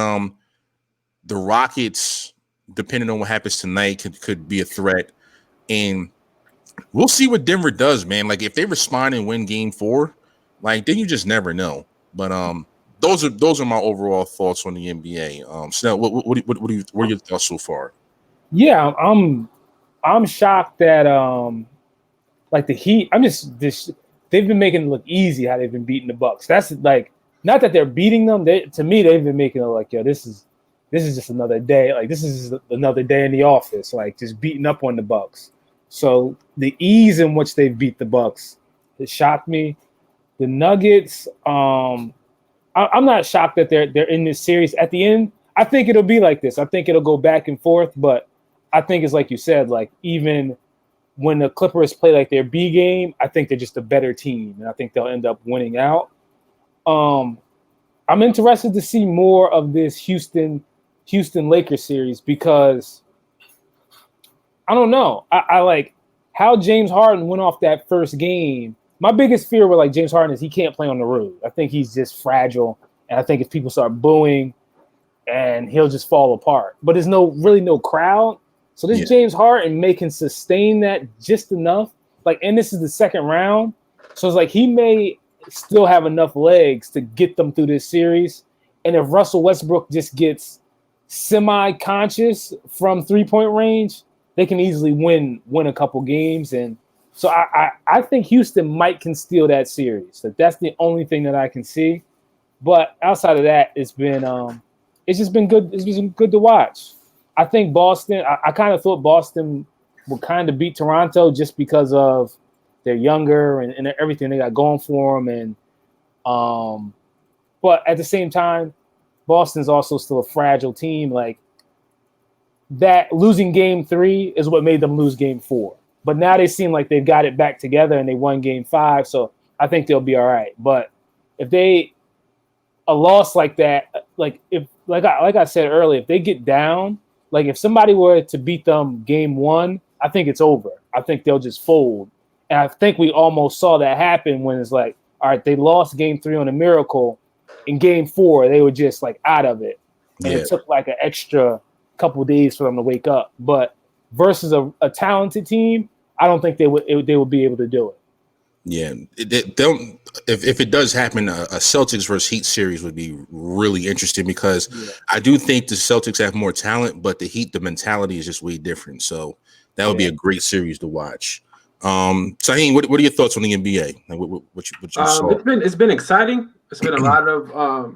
the Rockets, depending on what happens tonight, could be a threat, and we'll see what Denver does, man. Like if they respond and win game 4, like then you just never know. But those are my overall thoughts on the NBA. Snell, what are your thoughts so far? Yeah, I'm shocked that like the Heat. They've been making it look easy how they've been beating the Bucks. That's like not that they're beating them. To me, they've been making it like, this is just another day. Like this is another day in the office. Like just beating up on the Bucks. So the ease in which they beat the Bucks, it shocked me. The Nuggets, I'm not shocked that they're in this series. At the end, I think it'll be like this. I think it'll go back and forth, but I think it's like you said, like even when the Clippers play like their B game, I think they're just a better team, and I think they'll end up winning out. I'm interested to see more of this Houston Lakers series because I don't know. I like how James Harden went off that first game. My biggest fear with like James Harden is he can't play on the road. I think he's just fragile, and I think if people start booing, and he'll just fall apart. But there's really no crowd. So this James Harden can sustain that just enough. Like, and this is the second round. So it's like he may still have enough legs to get them through this series. And if Russell Westbrook just gets semi-conscious from 3-point range, they can easily win a couple games. And so I think Houston can steal that series. Like that's the only thing that I can see. But outside of that, it's just been good. It's been good to watch. I think Boston. I kind of thought Boston would kind of beat Toronto just because of they're younger and everything they got going for them, and but at the same time, Boston's also still a fragile team. Like that, losing Game 3 is what made them lose Game 4. But now they seem like they've got it back together and they won Game 5, so I think they'll be all right. But if a loss like that, like I said earlier, if they get down, like if somebody were to beat them Game 1, I think it's over. I think they'll just fold. And I think we almost saw that happen when it's like, all right, they lost Game 3 on a miracle. In Game 4, they were just like out of it. And it took like an extra couple of days for them to wake up. But versus a talented team, I don't think they would be able to do it. Yeah, if it does happen, a Celtics versus Heat series would be really interesting because I do think the Celtics have more talent, but the Heat, the mentality is just way different. So that would be a great series to watch. Saheem, what are your thoughts on the NBA? Like, what you saw? It's been exciting. It's been a lot of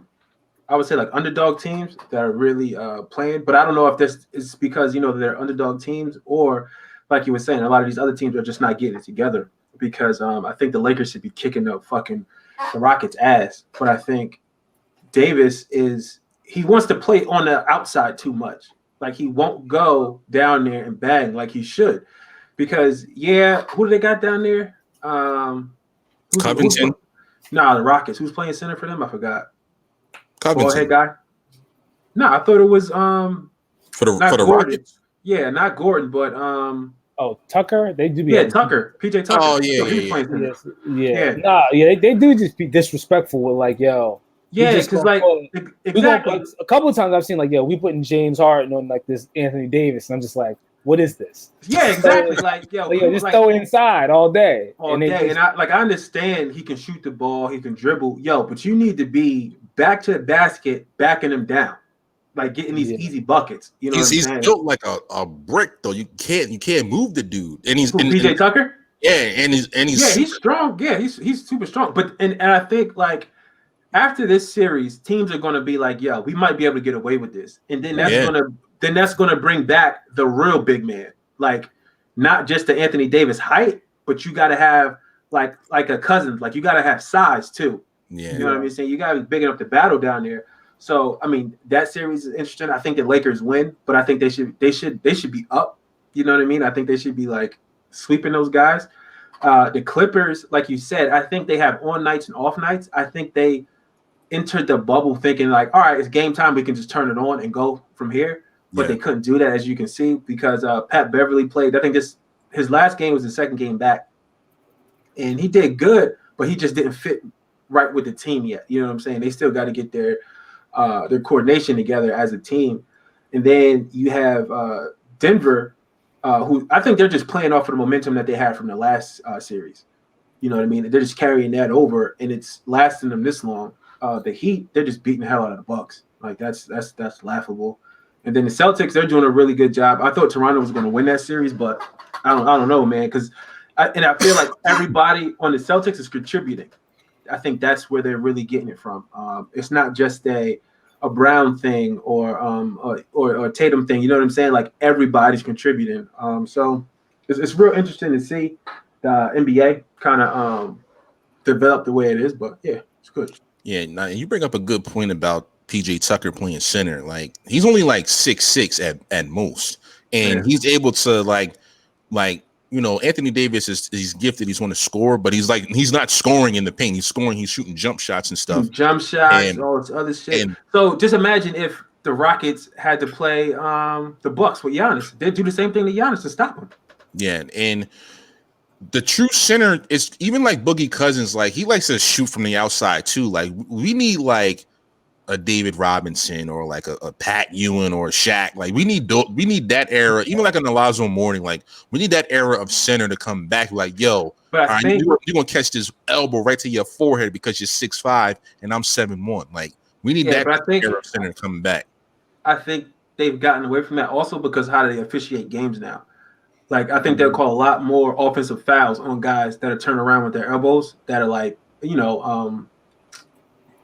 I would say like underdog teams that are really playing, but I don't know if this is because they're underdog teams or like you were saying, a lot of these other teams are just not getting it together. Because I think the Lakers should be kicking the Rockets' ass. But I think Davis he wants to play on the outside too much. Like he won't go down there and bang like he should. Because who do they got down there? Covington. The Rockets. Who's playing center for them? I forgot. Covington. Head guy. No, I thought it was for the Rockets. Yeah, not Gordon, but Tucker. They do be Tucker. PJ Tucker. Oh yeah. Yeah. Nah, they do just be disrespectful with like, yo. Yeah, because like exactly a couple of times I've seen like, yo, we putting James Harden on like this Anthony Davis, and I'm just like, what is this? Yeah, exactly. Like, yo, just throw it inside all day. And I understand he can shoot the ball, he can dribble, but you need to be back to the basket, backing him down. Like getting these easy buckets, He's built like a brick, though. You can't move the dude, and he's PJ Tucker. Yeah, and he's strong. Yeah, he's super strong. But and I think like after this series, teams are going to be like, yeah, we might be able to get away with this, and then that's gonna bring back the real big man, like not just the Anthony Davis height, but you got to have like a Cousins, like you got to have size too. Yeah, you know what I mean? Saying you got to be big enough to battle down there. So I mean that series is interesting. I think the Lakers win, but I think they should be up. You know what I mean? I think they should be like sweeping those guys. The Clippers, like you said, I think they have on nights and off nights. I think they entered the bubble thinking like, all right, it's game time. We can just turn it on and go from here. But they couldn't do that, as you can see, because Pat Beverly played. I think his last game was the second game back, and he did good, but he just didn't fit right with the team yet. You know what I'm saying? They still got to get their coordination together as a team. And then you have Denver, who I think they're just playing off of the momentum that they had from the last series. You know what I mean? They're just carrying that over, and it's lasting them this long. The Heat, they're just beating the hell out of the Bucks. Like that's laughable. And then the Celtics, they're doing a really good job. I thought Toronto was going to win that series, but I don't know, man, because I feel like everybody on the Celtics is contributing. I think that's where they're really getting it from. It's not just a Brown thing or a Tatum thing. You know what I'm saying? Like everybody's contributing. So it's real interesting to see the NBA kind of develop the way it is. But yeah, it's good. Yeah, now you bring up a good point about PJ Tucker playing center. Like he's only like 6'6" at most, and he's able to like Anthony Davis he's gifted. He's going to score, but he's not scoring in the paint. He's shooting jump shots and stuff. Jump shots, all this other shit. So just imagine if the Rockets had to play the Bucks with Giannis. They'd do the same thing to Giannis to stop him. Yeah, and the true center is even like Boogie Cousins. Like he likes to shoot from the outside too. Like we need like a David Robinson or like a Pat Ewing or a Shaq. Like we need that era, even like an Alonzo Mourning. Like we need that era of center to come back. Like yo, I think you're gonna catch this elbow right to your forehead because you're 6'5" and I'm 7'1". Like we need that era of center coming back. I think they've gotten away from that also because how do they officiate games now? Like I think they'll call a lot more offensive fouls on guys that are turning around with their elbows that are like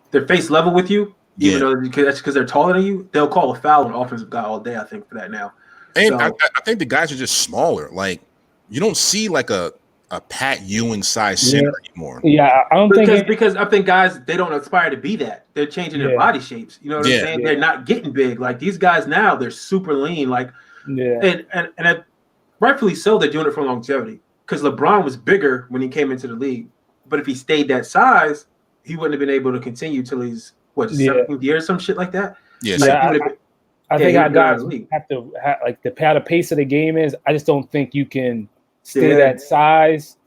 they're face level with you. Even though that's because they're taller than you, they'll call a foul on an offensive guy all day. I think for that now. And so, I think the guys are just smaller. Like you don't see like a Pat Ewing size center anymore. Yeah, I don't think because I think guys they don't aspire to be that. They're changing their body shapes. You know what I'm saying? They're not getting big. Like these guys now, they're super lean. Like and rightfully so, they're doing it for longevity. Because LeBron was bigger when he came into the league, but if he stayed that size, he wouldn't have been able to continue till he's 17th year or some shit like that. Yes. I think how guys have to like the pace of the game is. I just don't think you can stay that size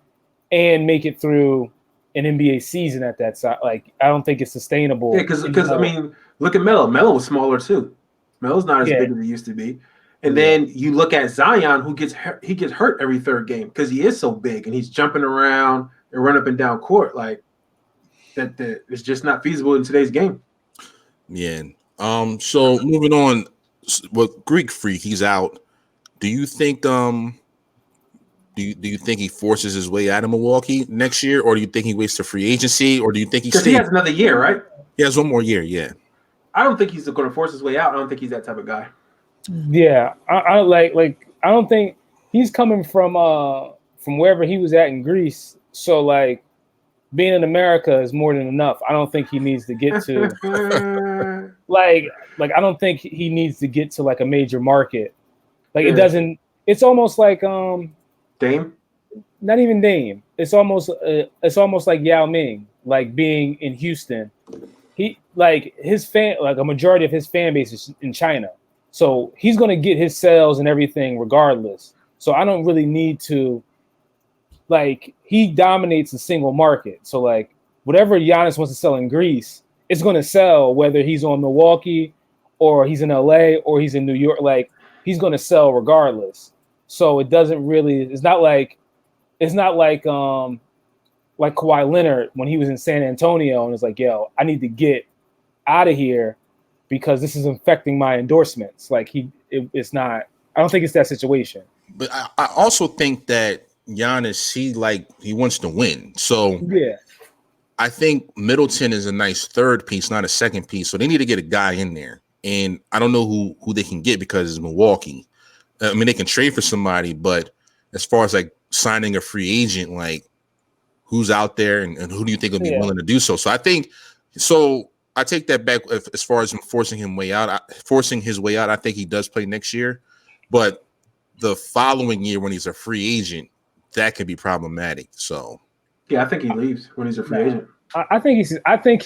and make it through an NBA season at that size. Like I don't think it's sustainable. Yeah, because I mean, look at Melo. Melo was smaller too. Melo's not as big as he used to be. And then you look at Zion, who gets hurt every third game because he is so big and he's jumping around and running up and down court. Like that it's just not feasible in today's game. Yeah. So moving on, with Greek Freak, he's out. Do you think do you think he forces his way out of Milwaukee next year, or do you think he waits to free agency, or do you think because he has another year, right? He has one more year. Yeah. I don't think he's going to force his way out. I don't think he's that type of guy. Yeah, I don't think he's coming from wherever he was at in Greece. So like being in America is more than enough. I don't think he needs to get to like I don't think he needs to get to like a major market. Like it doesn't. It's almost like Dame. Not even Dame. It's almost like Yao Ming, like being in Houston. He like a majority of his fan base is in China. So he's going to get his sales and everything regardless. So I don't really need to, like, he dominates the single market. So, like, whatever Giannis wants to sell in Greece, it's going to sell whether he's on Milwaukee or he's in LA or he's in New York. Like, he's going to sell regardless. So it doesn't really, it's not like Kawhi Leonard when he was in San Antonio and it's like, yo, I need to get out of here because this is affecting my endorsements. Like it's not. I don't think it's that situation. But I also think that Giannis, he wants to win. So yeah, I think Middleton is a nice third piece, not a second piece. So they need to get a guy in there, and I don't know who they can get because it's Milwaukee. I mean, they can trade for somebody, but as far as like signing a free agent, like who's out there and who do you think will be willing to do so? So I think so. I take that back as far as forcing his way out. I think he does play next year, but the following year when he's a free agent, that could be problematic. So, yeah, I think he leaves when he's a free agent. I think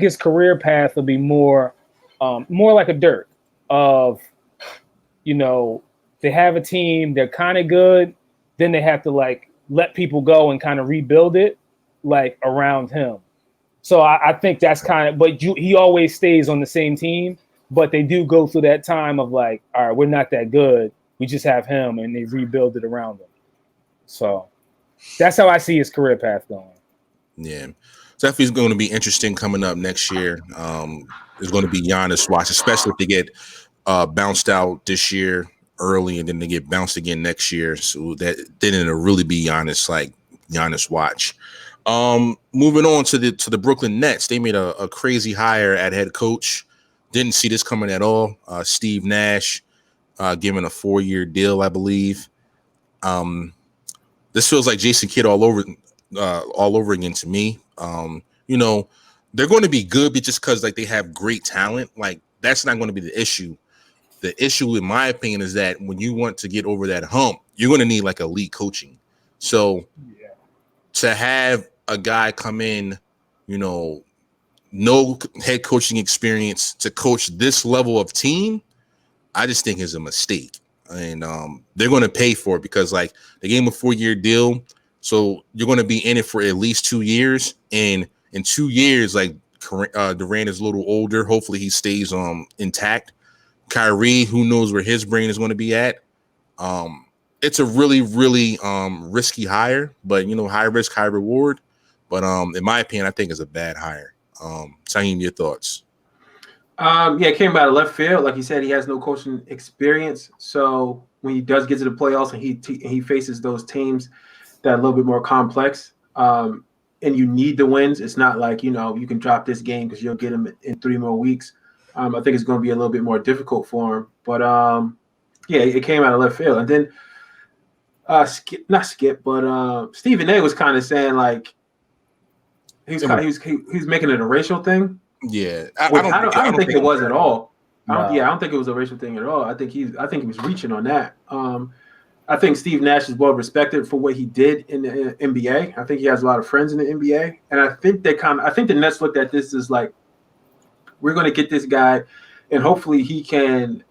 his career path will be more like a Dirk. Of, they have a team, they're kind of good, then they have to like let people go and kind of rebuild it like around him. So I think that's kind of, but he always stays on the same team, but they do go through that time of like, all right, we're not that good. We just have him, and they rebuild it around him. So that's how I see his career path going. Yeah, definitely going to be interesting coming up next year. It's going to be Giannis watch, especially if they get bounced out this year early, and then they get bounced again next year. So then it'll really be Giannis watch. Moving on to the Brooklyn Nets, they made a crazy hire at head coach. Didn't see this coming at all. Steve Nash, given a 4-year deal, I believe. This feels like Jason Kidd all over again to me. They're going to be good, but just because like they have great talent, like that's not going to be the issue. The issue, in my opinion, is that when you want to get over that hump, you're going to need like elite coaching. So to have a guy come in, no head coaching experience to coach this level of team, I just think is a mistake. And they're going to pay for it because like they gave him a 4-year deal. So you're going to be in it for at least 2 years. And in 2 years, like Durant is a little older. Hopefully he stays intact. Kyrie, who knows where his brain is going to be at. It's a really, really risky hire, but high risk, high reward. But in my opinion, I think it's a bad hire. Saheem, your thoughts? It came out of left field. Like you said, he has no coaching experience. So when he does get to the playoffs and he faces those teams that are a little bit more complex, and you need the wins. It's not like, you know, you can drop this game because you'll get them in 3 more weeks. I think it's going to be a little bit more difficult for him. But yeah, it came out of left field. And then Stephen A was kind of saying like he's making it a racial thing. Yeah, I don't think it was at all. No. I don't think it was a racial thing at all. I think he was reaching on that. I think Steve Nash is well respected for what he did in the NBA. I think he has a lot of friends in the NBA, and I think the Nets looked at this as like, we're going to get this guy, and hopefully he can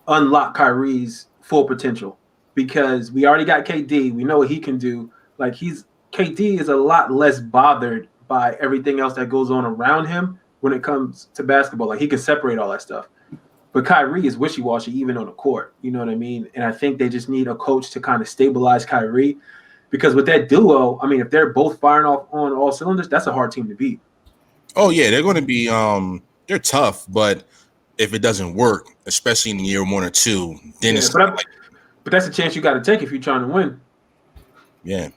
unlock Kyrie's full potential, because we already got KD. We know what he can do. Like, KD is a lot less bothered by everything else that goes on around him when it comes to basketball. Like, he can separate all that stuff. But Kyrie is wishy-washy even on the court. You know what I mean? And I think they just need a coach to kind of stabilize Kyrie, because with that duo, I mean, if they're both firing off on all cylinders, that's a hard team to beat. Oh yeah, they're going to be they're tough, but if it doesn't work, especially in year 1 or 2, then it's but that's a chance you got to take if you're trying to win. Yeah.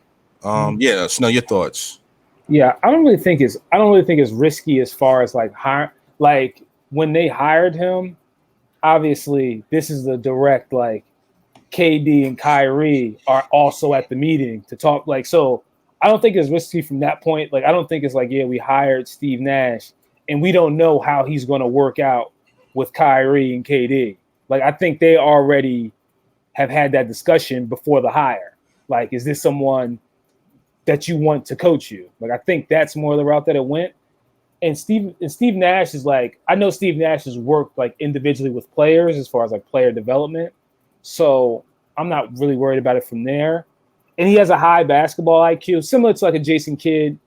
Yeah. Snow, your thoughts? Yeah, I don't really think it's risky as far as like when they hired him. Obviously, this is the direct, like, KD and Kyrie are also at the meeting to talk. Like, so I don't think it's risky from that point. Like, I don't think it's like, yeah, we hired Steve Nash and we don't know how he's going to work out with Kyrie and KD. Like, I think they already have had that discussion before the hire. Like, is this someone that you want to coach you? Like, I think that's more the route that it went. And Steve Nash is like, I know Steve Nash has worked like individually with players as far as like player development. So I'm not really worried about it from there. And he has a high basketball IQ, similar to like a Jason Kidd.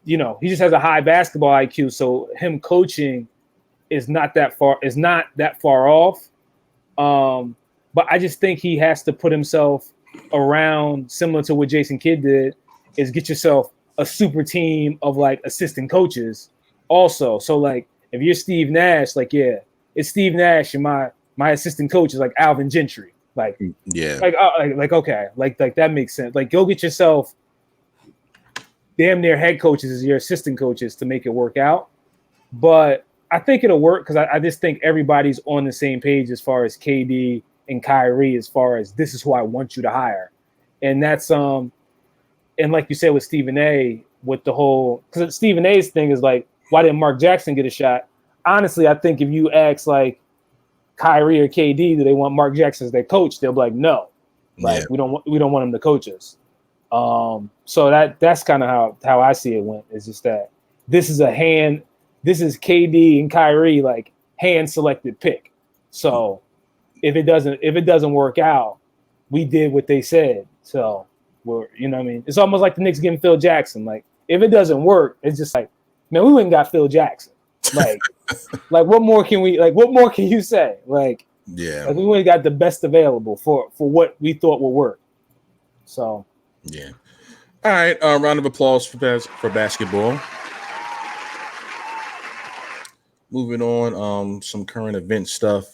You know, he just has a high basketball IQ. So him coaching is not that far off. But I just think he has to put himself around, similar to what Jason Kidd did, is get yourself a super team of like assistant coaches also. So like, if you're Steve Nash, like, yeah, it's Steve Nash and my assistant coach is like Alvin Gentry. Like, yeah, like okay, like that makes sense. Like, go get yourself damn near head coaches as your assistant coaches to make it work out. But I think it'll work because I just think everybody's on the same page as far as KD and Kyrie, as far as this is who I want you to hire. And that's and like you said with Stephen A, with the whole, because Stephen A's thing is like, why didn't Mark Jackson get a shot? Honestly, I think if you ask like Kyrie or KD, do they want Mark Jackson as their coach? They'll be like, no, like we don't want him to coach us. So that's kind of how I see it went. It's just that this is KD and Kyrie like hand selected pick. So if it doesn't work out, we did what they said. So you know what I mean? It's almost like the Knicks getting Phil Jackson. Like, if it doesn't work, it's just like, man, we went and got Phil Jackson. Like, like what more can you say? Like, yeah, like we went and got the best available for what we thought would work. So, yeah. All right, round of applause for basketball. Moving on, some current event stuff.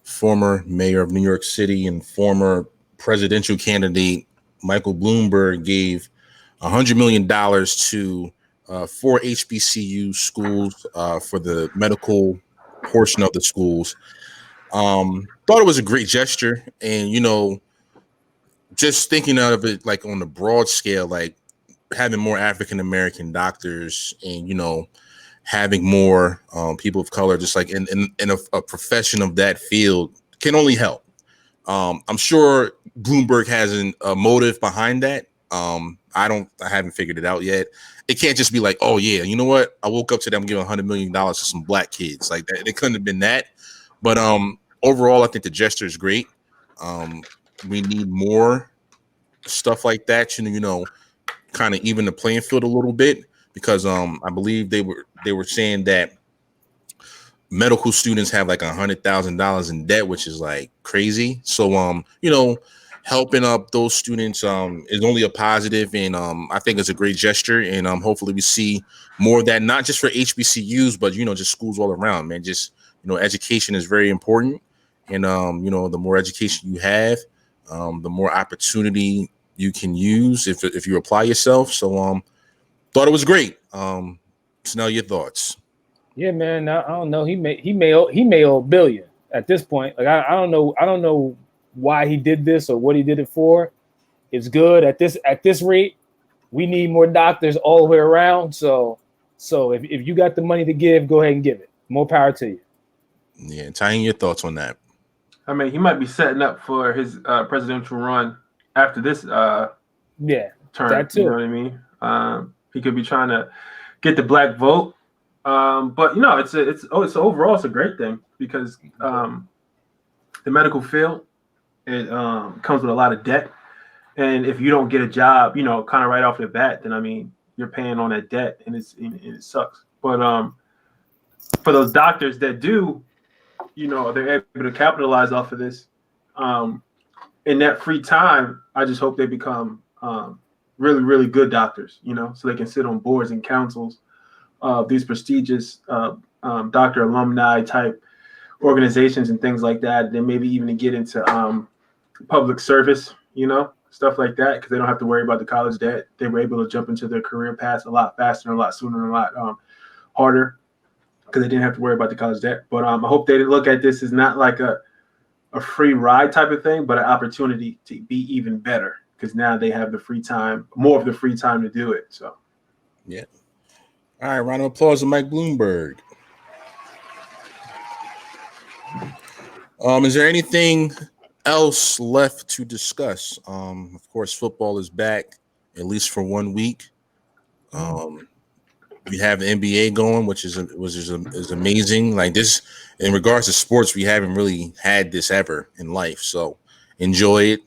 Former mayor of New York City and former presidential candidate Michael Bloomberg gave $100 million to 4 HBCU schools for the medical portion of the schools. Thought it was a great gesture, and you know, just thinking of it like on the broad scale, like having more African American doctors, and you know, having more people of color, just like in a profession of that field, can only help. I'm sure Bloomberg has a motive behind that. I haven't figured it out yet. It can't just be like, oh yeah, you know what? I woke up today, I'm giving $100 million to some black kids. Like that, it couldn't have been that. But overall, I think the gesture is great. We need more stuff like that, you know, kind of even the playing field a little bit, because I believe they were saying that medical students have like $100,000 in debt, which is like crazy. So you know, helping up those students is only a positive, and I think it's a great gesture, and hopefully we see more of that, not just for HBCUs, but you know, just schools all around, man. Just, you know, education is very important, and you know, the more education you have, the more opportunity you can use if you apply yourself. So thought it was great. Snell, your thoughts? Yeah, man. I don't know. He may owe $1 billion at this point. Like I don't know why he did this or what he did it for. It's good at this rate. We need more doctors all the way around. So if you got the money to give, go ahead and give it. More power to you. Yeah, Tying, your thoughts on that? I mean, he might be setting up for his presidential run after this term. That too. You know what I mean? He could be trying to get the black vote. But it's overall it's a great thing because the medical field comes with a lot of debt, and if you don't get a job, kind of right off the bat, then I mean you're paying on that debt, and it sucks. But for those doctors that do, they're able to capitalize off of this. In that free time, I just hope they become really, really good doctors, so they can sit on boards and councils of these prestigious doctor alumni type organizations and things like that. Then maybe even to get into public service, stuff like that, because they don't have to worry about the college debt. They were able to jump into their career paths a lot faster and a lot sooner and a lot harder because they didn't have to worry about the college debt. But I hope they look at this as not like a free ride type of thing, but an opportunity to be even better because now they have the free time, more of the free time to do it. So, yeah. All right, round of applause to Mike Bloomberg. Is there anything else left to discuss? Of course, football is back at least for 1 week. We have the NBA going, which is amazing. Like this, in regards to sports, we haven't really had this ever in life. So enjoy it.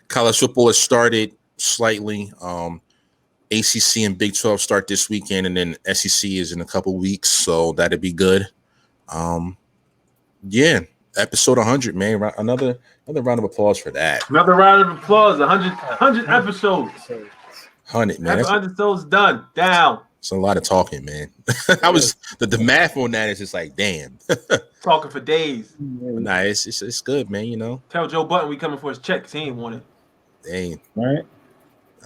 College football has started slightly. ACC and Big 12 start this weekend, and then SEC is in a couple weeks, so that'd be good. Yeah, episode 100, man. Another round of applause for that. Another round of applause. 100 episodes. 100, man. 100 episodes done. Down. It's a lot of talking, man. I was the math on that is just like, damn. Talking for days. Nah, it's good, man. Tell Joe Button we coming for his check because he ain't want it. Dang. Right.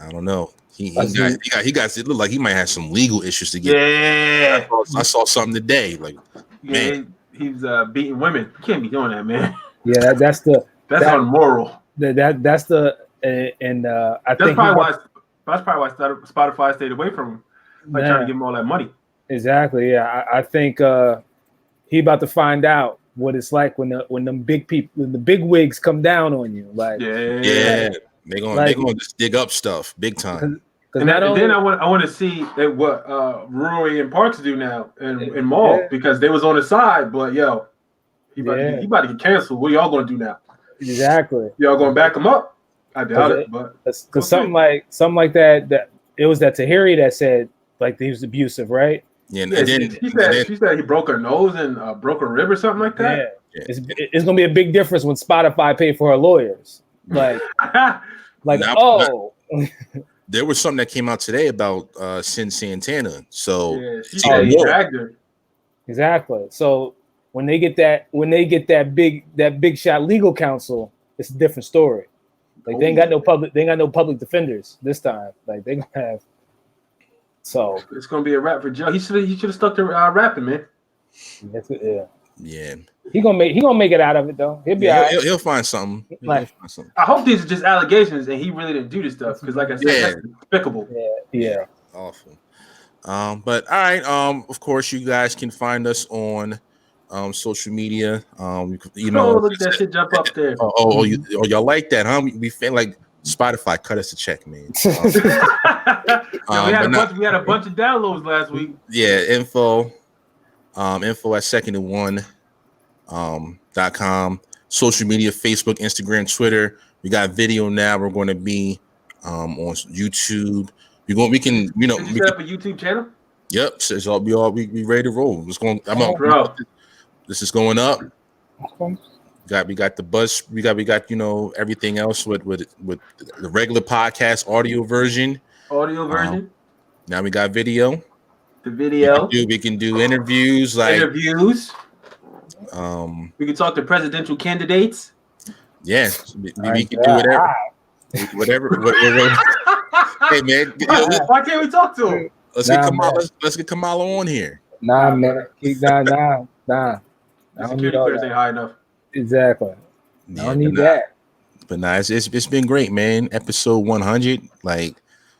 I don't know. He got it looked like he might have some legal issues to get. Yeah. I saw something today. Like, man. He's beating women. You can't be doing that, man. Yeah, that's unmoral. That's the I think that's probably why Spotify stayed away from him. Like trying to give him all that money. Exactly. Yeah, I think he about to find out what it's like when the big wigs come down on you. Like they're gonna just dig up stuff big time. And then I want to see what Rory and Parks do now in Maul because they was on the side, but he about to get canceled. What y'all gonna do now? Exactly. Y'all gonna back him up? I doubt it, but because something like that it was that Tahiri that said like he was abusive, right? Yeah, she said he broke her nose and broke her rib or something like that. Yeah. It's gonna be a big difference when Spotify paid for her lawyers. Like, there was something that came out today about Sin Santana. So she said he dragged her. Exactly. So when they get that big shot legal counsel, it's a different story. Like they ain't got no public defenders this time. Like they gonna have. So it's gonna be a rap for Joe. He should have stuck to rapping, man. Yeah. He gonna make it out of it though. He'll be all right. He'll find something. I hope these are just allegations and he really didn't do this stuff because, like I said, that's despicable. Yeah. Awful. But all right. Of course, you guys can find us on social media. Look at that shit jump up there. Y'all like that, huh? We feel like Spotify cut us a check, man. We had a bunch of downloads last week. Yeah, info at secondandone.com. Social media, Facebook, Instagram, Twitter. We got video now. We're going to be on YouTube. We can set up a YouTube channel. Yep, so we ready to roll. It's going. This is going up. We got the buzz. We got everything else with the regular podcast audio version. Now we got video. The video. We can do interviews we can talk to presidential candidates. Yeah, we can do whatever. Whatever. Hey man, Why can't we talk to him? let's Nah, get Kamala. man. Let's get Kamala on here. Nah, man. Nah. I The don't security need all clearance ain't that. high enough. Exactly. I Yeah, don't need but that. But nah, it's been great, man. Episode 100. Like,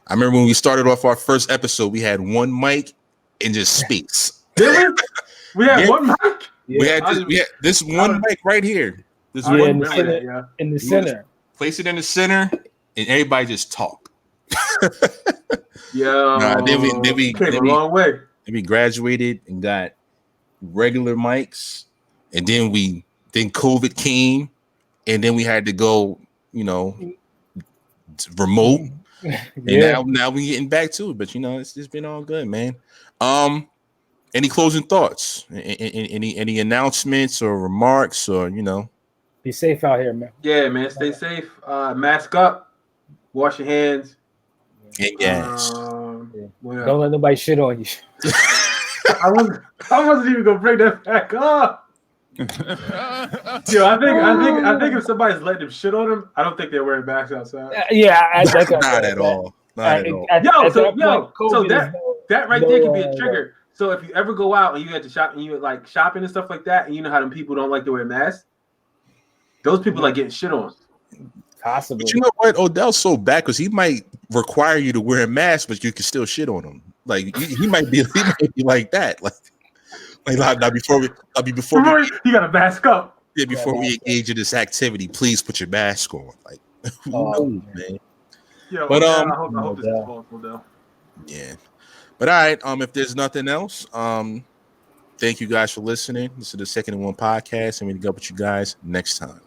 I remember when we started off our first episode, we had one mic and just space. Did we? We had Yeah. one mic. Yeah, We had this one mic right here. This I Yeah, one in the remember mic. center. that, yeah. in the You center. Place it in the center, and everybody just talk. Yo, Nah, then we graduated and got regular mics, and then COVID came, and then we had to go, remote. Yeah. And now we getting back to it, but it's just been all good, man. Any closing thoughts? Any announcements or remarks, or Be safe out here, man. Yeah, man. Stay safe. Mask up. Wash your hands. and gas. What else? Don't let nobody shit on you. I wasn't even gonna bring that back up. Yo, I think if somebody's letting them shit on them, I don't think they're wearing masks outside. Not at all. Not at all. So that right there could be a trigger. So if you ever go out and you had to shop and you like shopping and stuff like that, and you know how them people don't like to wear masks, those people are getting shit on. Possibly. But you know what? Odell's so bad because he might require you to wear a mask, but you can still shit on him. Like he might be like that. Like before we You gotta mask up. Yeah, before we engage in this activity, please put your mask on. Like, who knows, man? Yeah, but I hope this is false, Odell. Yeah. But all right, if there's nothing else, thank you guys for listening. This is the Second and One podcast, and we'll go with you guys next time.